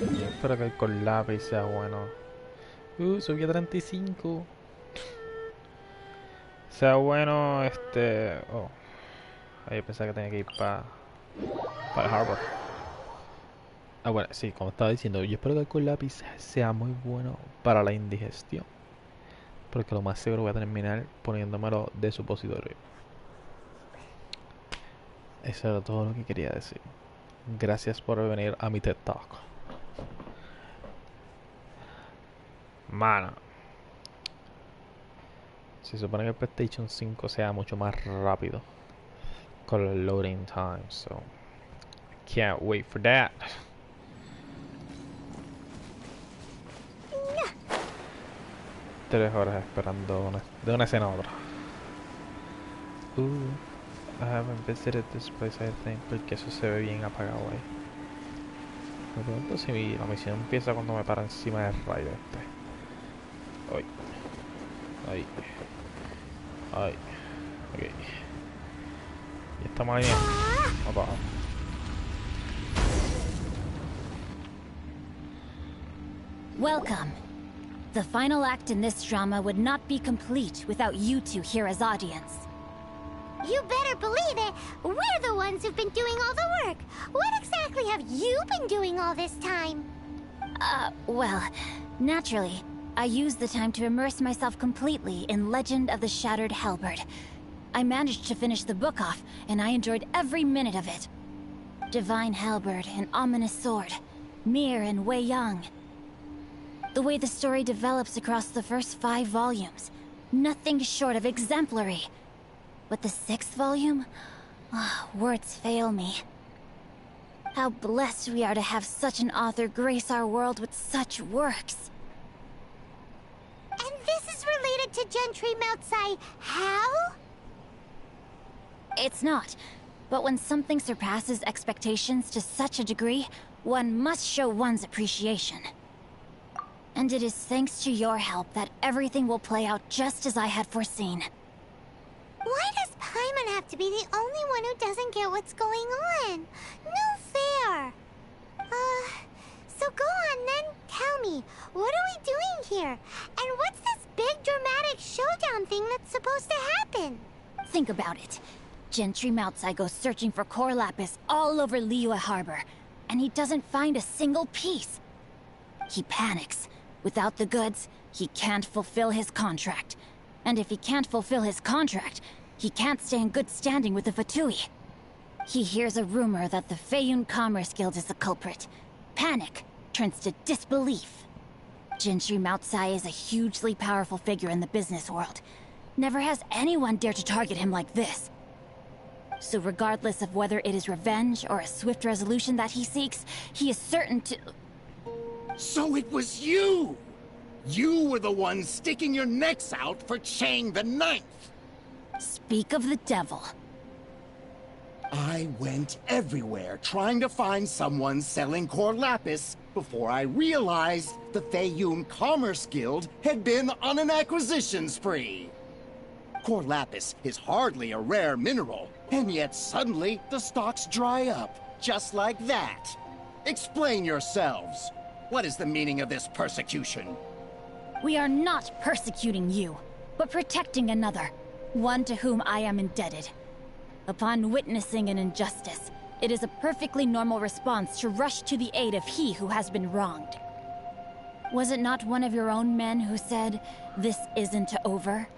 Espero que el con lápiz sea bueno. Subí a 35. Sea bueno, Oh. Ahí pensaba que tenía que ir para el Harbor. Ah, bueno, sí, como estaba diciendo, yo espero que el con lápiz sea muy bueno para la indigestión. Porque lo más seguro voy a terminar poniéndomelo de supositorio. Eso era todo lo que quería decir. Gracias por venir a mi TED Talk. Mano. Se supone que el PlayStation 5 sea mucho más rápido con el loading time, so can't wait for that. No. 3 horas esperando de una escena a otra. I haven't visited this place, I think, porque eso se ve bien apagado ahí. Me pregunto si la misión empieza cuando me para encima del rayo Ay. Ahí. Ay. Ok. Y estamos ahí. Opa. Welcome. The final act in this drama would not be complete without you two here as audience. You better believe it. We're the ones who've been doing all the work. What exactly have you been doing all this time? Well, naturally, I used the time to immerse myself completely in Legend of the Shattered Halberd. I managed to finish the book off, and I enjoyed every minute of it. Divine halberd and ominous sword. Mir and Wei Yang. The way the story develops across the first 5 volumes, nothing short of exemplary. But the 6th volume? Words fail me. How blessed we are to have such an author grace our world with such works. And this is related to Gentry Moutsai how? It's not. But when something surpasses expectations to such a degree, one must show one's appreciation. And it is thanks to your help that everything will play out just as I had foreseen. Why does Paimon have to be the only one who doesn't get what's going on? No fair. So go on then, tell me, what are we doing here? And what's this big dramatic showdown thing that's supposed to happen? Think about it. Gentry Moutsai goes searching for core lapis all over Liyue Harbor, and he doesn't find a single piece. He panics. Without the goods, he can't fulfill his contract. And if he can't fulfill his contract, he can't stay in good standing with the Fatui. He hears a rumor that the Feiyun Commerce Guild is the culprit. Panic turns to disbelief. Gentry Moutsai is a hugely powerful figure in the business world. Never has anyone dared to target him like this. So regardless of whether it is revenge or a swift resolution that he seeks, he is certain to... So it was you! You were the one sticking your necks out for Chang the Ninth! Speak of the devil. I went everywhere trying to find someone selling core lapis before I realized the Feiyun Commerce Guild had been on an acquisition spree. Core lapis is hardly a rare mineral, and yet suddenly the stocks dry up, just like that. Explain yourselves. What is the meaning of this persecution? We are not persecuting you, but protecting another, one to whom I am indebted. Upon witnessing an injustice, it is a perfectly normal response to rush to the aid of he who has been wronged. Was it not one of your own men who said, "This isn't over"?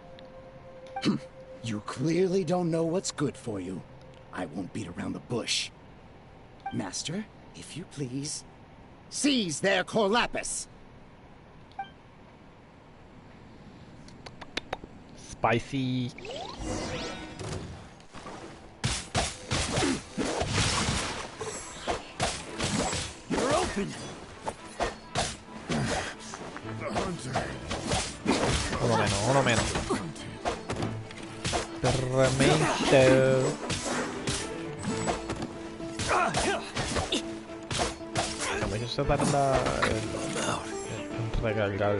You clearly don't know what's good for you. I won't beat around the bush. Master, if you please, seize their core lapis! Spicy. You're open! Uno menos. Tremendo. Como ellos se tarda en recargar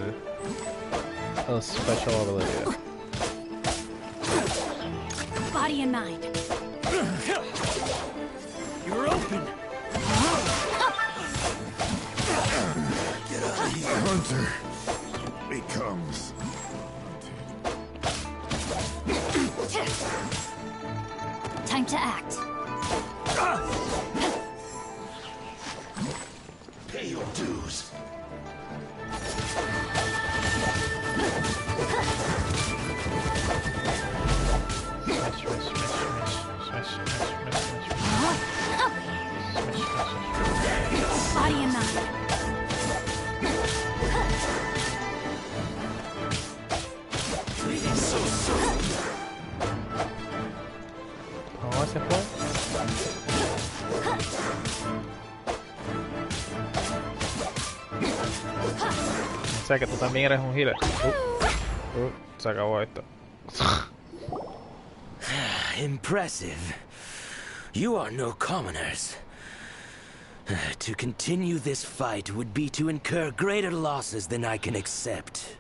el special ability. Body and mind. You're open! Get out of here. Hunter becomes Time to act. pay your dues. Body and mind. So soon. ¿Cómo se fue? O sea que tú también eres un healer. Se acabó esto. Impressive. You are no commoners. To continue this fight would be to incur greater losses than I can accept.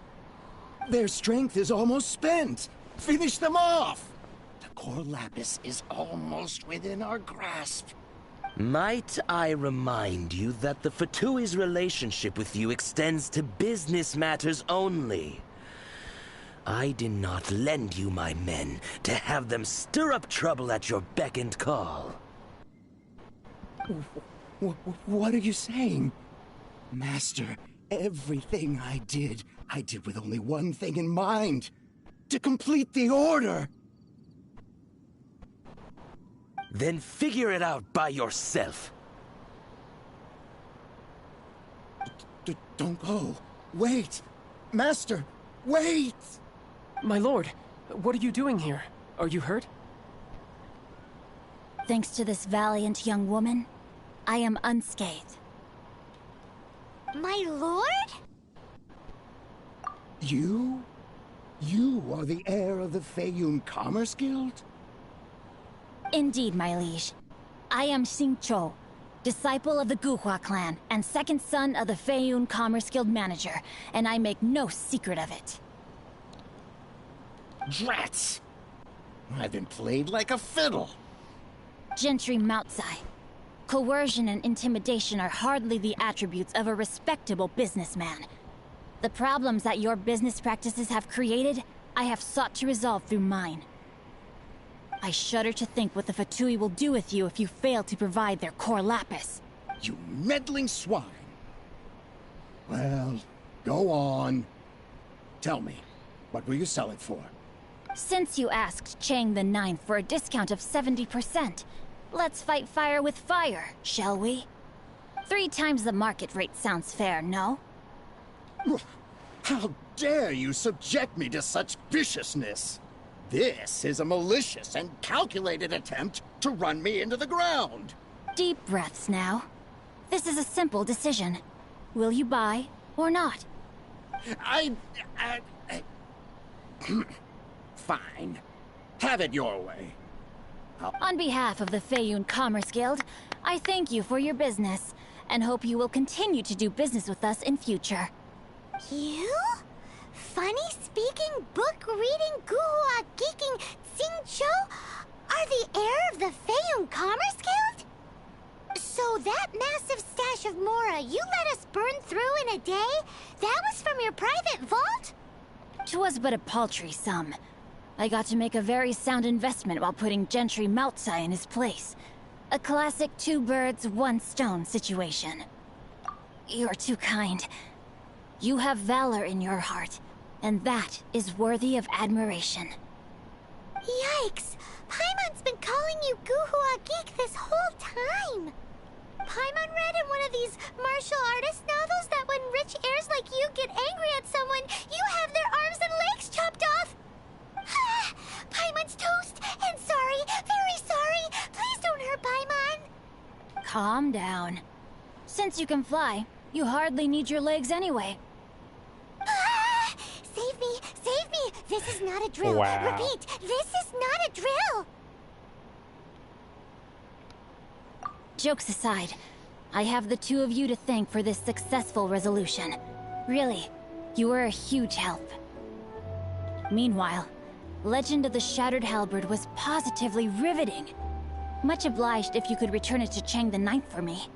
Their strength is almost spent. Finish them off! The core lapis is almost within our grasp. Might I remind you that the Fatui's relationship with you extends to business matters only? I did not lend you my men to have them stir up trouble at your beck and call. What are you saying? Master, everything I did with only one thing in mind. To complete the order! Then figure it out by yourself. Don't go. Wait! Master, wait! My lord, what are you doing here? Are you hurt? Thanks to this valiant young woman, I am unscathed. My lord? You? You are the heir of the Feiyun Commerce Guild? Indeed, my liege. I am Xingqiu, disciple of the Guhua clan and second son of the Feiyun Commerce Guild manager, and I make no secret of it. Drats! I've been played like a fiddle. Gentry Moutsai. Coercion and intimidation are hardly the attributes of a respectable businessman. The problems that your business practices have created, I have sought to resolve through mine. I shudder to think what the Fatui will do with you if you fail to provide their core lapis. You meddling swine. Well, go on. Tell me, what will you sell it for? Since you asked Chang the Ninth for a discount of 70%, let's fight fire with fire, shall we? 3 times the market rate sounds fair, no? How dare you subject me to such viciousness? This is a malicious and calculated attempt to run me into the ground. Deep breaths now. This is a simple decision. Will you buy or not? Fine. Have it your way. On behalf of the Feiyun Commerce Guild, I thank you for your business, and hope you will continue to do business with us in future. You? Funny-speaking, book-reading, guhua geeking Xingqiu are the heir of the Feiyun Commerce Guild? So that massive stash of Mora you let us burn through in a day, that was from your private vault? 'Twas but a paltry sum. I got to make a very sound investment while putting Gentry Moutsai in his place. A classic 2 birds, 1 stone situation. You're too kind. You have valor in your heart, and that is worthy of admiration. Yikes! Paimon's been calling you Guhua Geek this whole time! Paimon read in one of these martial artist novels that when rich heirs like you get angry at someone, you have their arms and legs chopped off! Paimon's toast! And sorry, very sorry! Please don't hurt Paimon! Calm down. Since you can fly, you hardly need your legs anyway. Save me! Save me! This is not a drill! Wow. Repeat, this is not a drill! Jokes aside, I have the 2 of you to thank for this successful resolution. Really, you were a huge help. Meanwhile, Legend of the Shattered Halberd was positively riveting. Much obliged if you could return it to Chang the Ninth for me.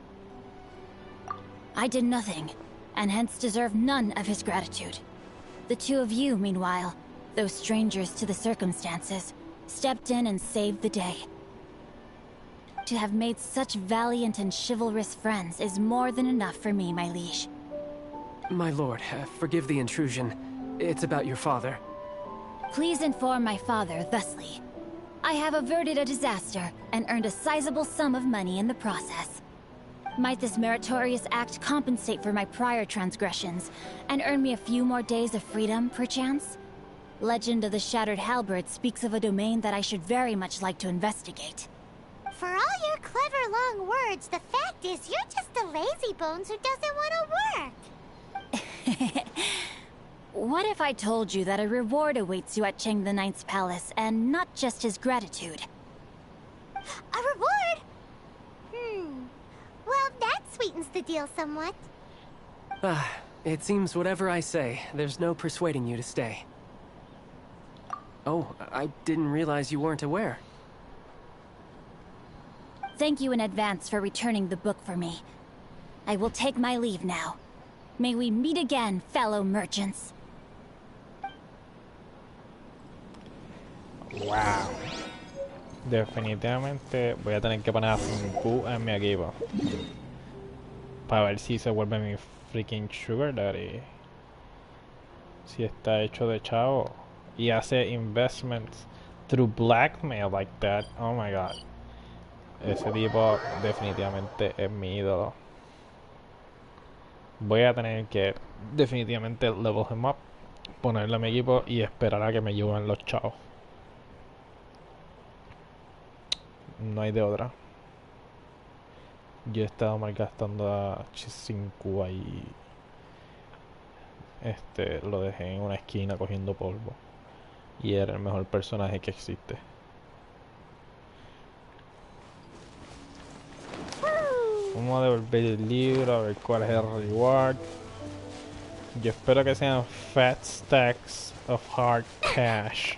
I did nothing, and hence deserve none of his gratitude. The 2 of you, meanwhile, though strangers to the circumstances, stepped in and saved the day. To have made such valiant and chivalrous friends is more than enough for me, my liege. My lord, forgive the intrusion. It's about your father. Please inform my father thusly. I have averted a disaster and earned a sizable sum of money in the process. Might this meritorious act compensate for my prior transgressions and earn me a few more days of freedom, perchance? Legend of the Shattered Halberd speaks of a domain that I should very much like to investigate. For all your clever long words, the fact is you're just a lazy bones who doesn't want to work. What if I told you that a reward awaits you at Chang the Ninth's palace, and not just his gratitude? A reward? Well, that sweetens the deal somewhat. It seems whatever I say, there's no persuading you to stay. Oh, I didn't realize you weren't aware. Thank you in advance for returning the book for me. I will take my leave now. May we meet again, fellow merchants. Wow. Definitivamente voy a tener que poner a Fu en mi equipo. Para ver si se vuelve mi freaking sugar daddy. Si está hecho de chavo. Y hace investments through blackmail like that. Oh my god. Ese tipo definitivamente es mi ídolo. Voy a tener que definitivamente level him up, ponerle a mi equipo y esperar a que me lleguen los chavos. No hay de otra. Yo he estado malgastando a 5 ahí. Lo dejé en una esquina cogiendo polvo. Y era el mejor personaje que existe. Vamos a devolver el libro, a ver cuál es el reward. Yo espero que sean fat stacks of hard cash.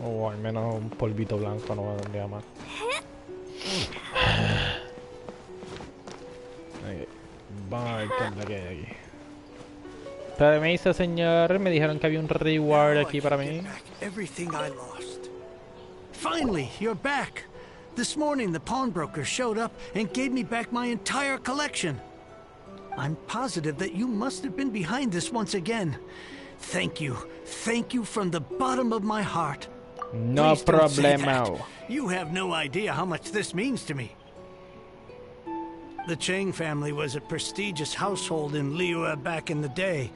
O al menos un polvito blanco, no me vendría mal. Okay. Vamos a ver qué es lo que hay aquí. Permiso, señor. Me dijeron que había un reward aquí para mí. Everything I lost. Finally, you're back. This morning, the pawnbroker showed up and gave me back my entire collection. I'm positive that you must have been behind this once again. Thank you. Thank you from the bottom of my heart. No problemo. You have no idea how much this means to me. The Chang family was a prestigious household in Liyue back in the day.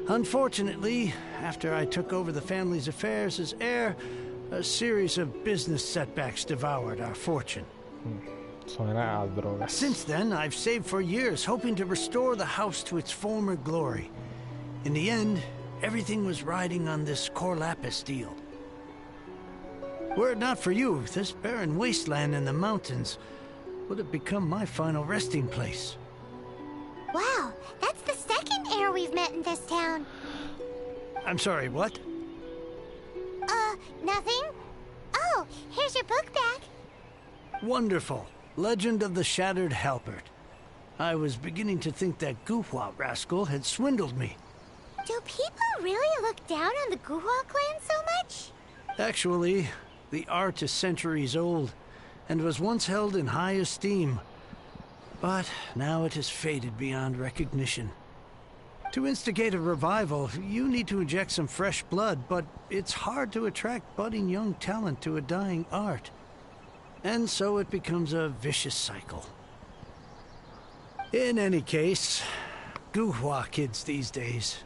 Unfortunately, after I took over the family's affairs as heir, a series of business setbacks devoured our fortune. Since then, I've saved for years, hoping to restore the house to its former glory. In the end, everything was riding on this Corlapis deal. Were it not for you, this barren wasteland in the mountains would have become my final resting place. Wow, that's the second heir we've met in this town. I'm sorry, what? Nothing? Oh, here's your book back. Wonderful. Legend of the Shattered Halberd. I was beginning to think that Guhua rascal had swindled me. Do people really look down on the Guhua clan so much? Actually, the art is centuries old, and was once held in high esteem. But now it has faded beyond recognition. To instigate a revival, you need to inject some fresh blood, but it's hard to attract budding young talent to a dying art. And so it becomes a vicious cycle. In any case, Guhua kids these days.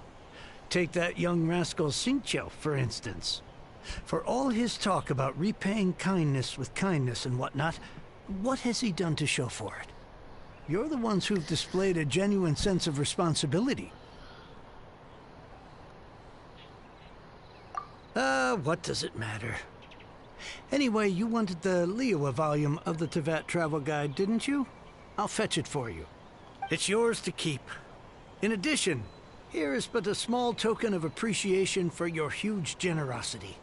Take that young rascal Xingqiu, for instance. For all his talk about repaying kindness with kindness and whatnot, what has he done to show for it? You're the ones who've displayed a genuine sense of responsibility. What does it matter? Anyway, you wanted the Liyue volume of the Tevat Travel Guide, didn't you? I'll fetch it for you. It's yours to keep. In addition, here is but a small token of appreciation for your huge generosity.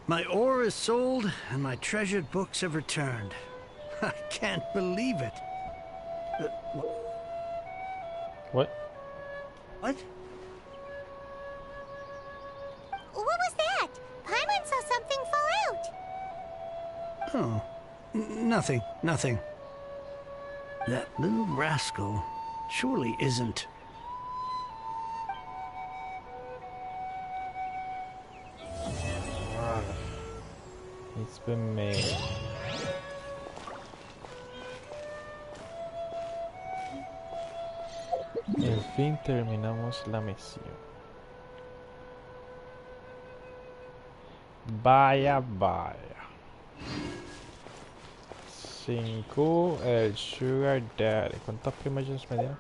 My ore is sold, and my treasured books have returned. I can't believe it. What? What was that? Paimon saw something fall out. Oh, nothing. That little rascal surely isn't. It's been made. En fin terminamos la misión. Vaya. 5, el Sugar Daddy. ¿Cuántas primaries me dieron?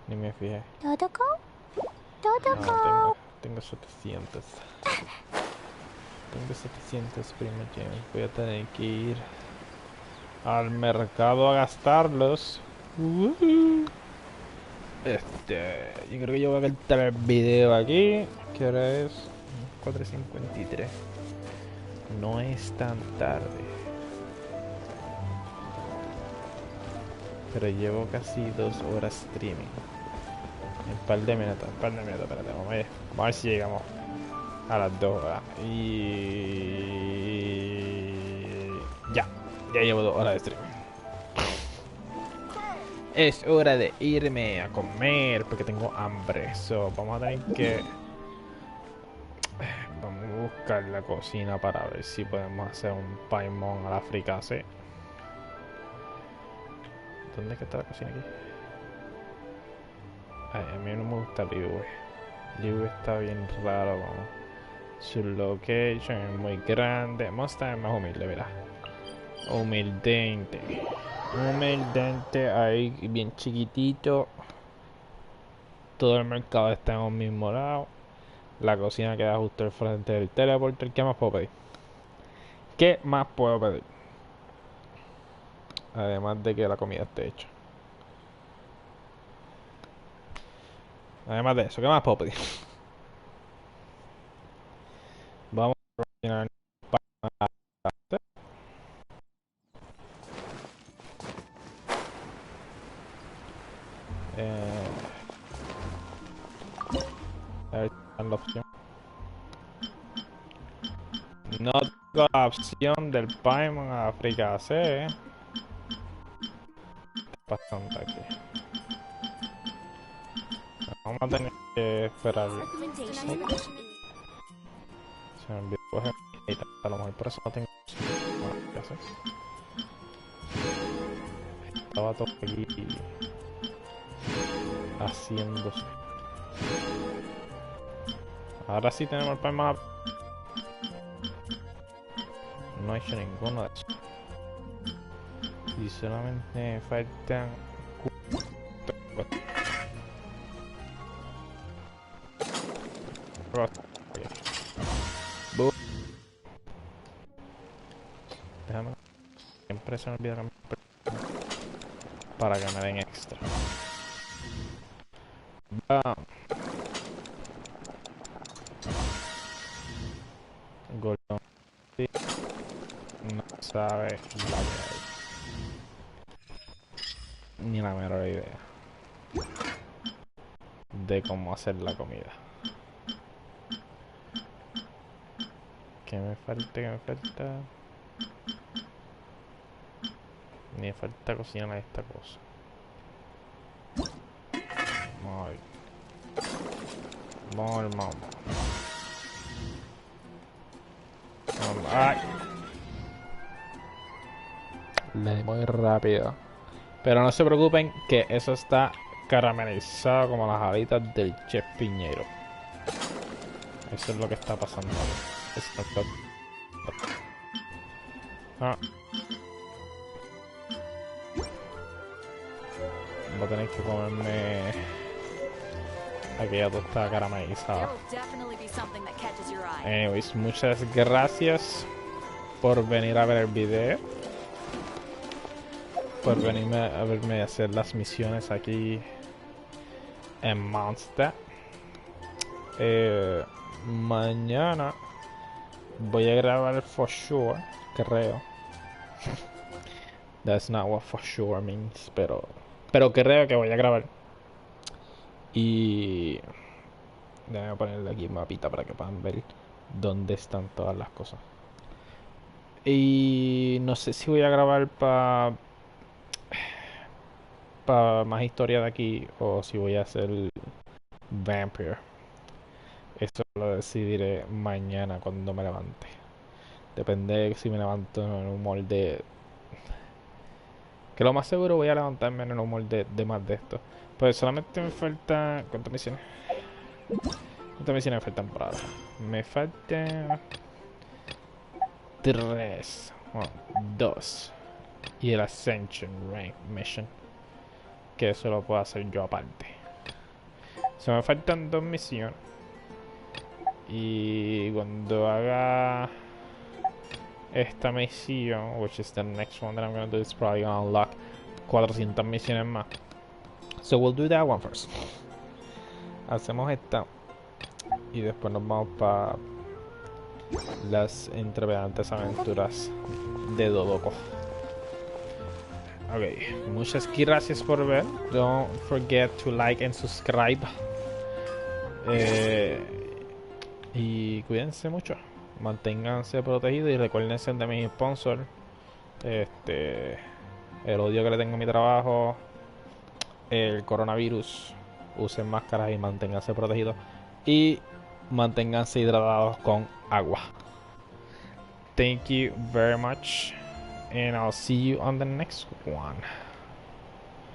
Ni me fijé. Dodoko? No, tengo 700. Tengo 700 primaries. Voy a tener que ir al mercado a gastarlos. Yo creo que yo voy a cortar el video aquí. ¿Qué hora es? 4:53. No es tan tarde. Pero llevo casi 2 horas streaming. Un par de minutos, espérate, vamos a ver si llegamos a las 2 horas. Y ya llevo 2 horas de streaming. Es hora de irme a comer porque tengo hambre. Vamos a tener que buscar la cocina para ver si podemos hacer un paimon a la fricase. ¿Dónde es que está la cocina aquí? Ay, a mí no me gusta Liu. Liu está bien raro, vamos. Su location es muy grande. Vamos a estar más humilde, ¿verdad? Humildente. Humildente, ahí bien chiquitito. Todo el mercado está en un mismo lado. La cocina queda justo al frente del teleporter. ¿Qué más puedo pedir? ¿Qué más puedo pedir? Además de que la comida esté hecha. Además de eso, ¿qué más puedo pedir? Vamos a cocinar. A ver si dan la opción. No tengo la opción del Paimon a fricase. Bastante aquí. Vamos a tener que esperar. Se me olvidó coger y tal, a lo mejor por eso no tengo ¿qué hacer? Estaba todo aquí haciéndose. Ahora sí tenemos el Paimon. No he hecho ninguno de eso. Y solamente faltan déjame. Siempre se me olvida cambiar para que me den extra. Bam. Golón. No sabe la que hay. Ni la menor idea de cómo hacer la comida. ¿Qué me falta? ¿Qué me falta? Me falta cocinar esta cosa. Vamos a ver. Vamos al mambo. ¡Ay! Le di muy rápido. Pero no se preocupen que eso está caramelizado como las alitas del chef Piñero. Eso es lo que está pasando. Exacto. Ah. Voy a tener que comerme aquella tostada caramelizada. Anyways, muchas gracias por venir a ver el video. Por venirme a verme hacer las misiones aquí en Mondstadt. Mañana voy a grabar for sure, creo. That's not what for sure means, pero creo que voy a grabar. Y déjame ponerle aquí un mapita para que puedan ver dónde están todas las cosas. Y no sé si voy a grabar para más historia de aquí o si voy a hacer Vampire. Eso lo decidiré mañana cuando me levante. Depende de si me levanto en un humor de... Que lo más seguro voy a levantarme en un humor de más de esto. Pues solamente me falta... ¿Cuántas misiones? ¿Cuántas misiones me faltan por ahora? Me faltan... 3. Bueno, 2. Y el Ascension Rank Mission. Que eso lo puedo hacer yo aparte. Se me faltan 2 misiones. Y cuando haga esta misión, which is the next one that I'm gonna do, is probably gonna unlock 400 misiones más. So we'll do that one first. Hacemos esta y después nos vamos para las intrepidantes aventuras de Dodoko. Ok, muchas gracias por ver. Don't forget to like and subscribe. Y cuídense mucho. Manténganse protegidos y recuérdense de mis sponsors. El odio que le tengo a mi trabajo. El coronavirus. Usen máscaras y manténganse protegidos. Y manténganse hidratados con agua. Thank you very much, and I'll see you on the next one.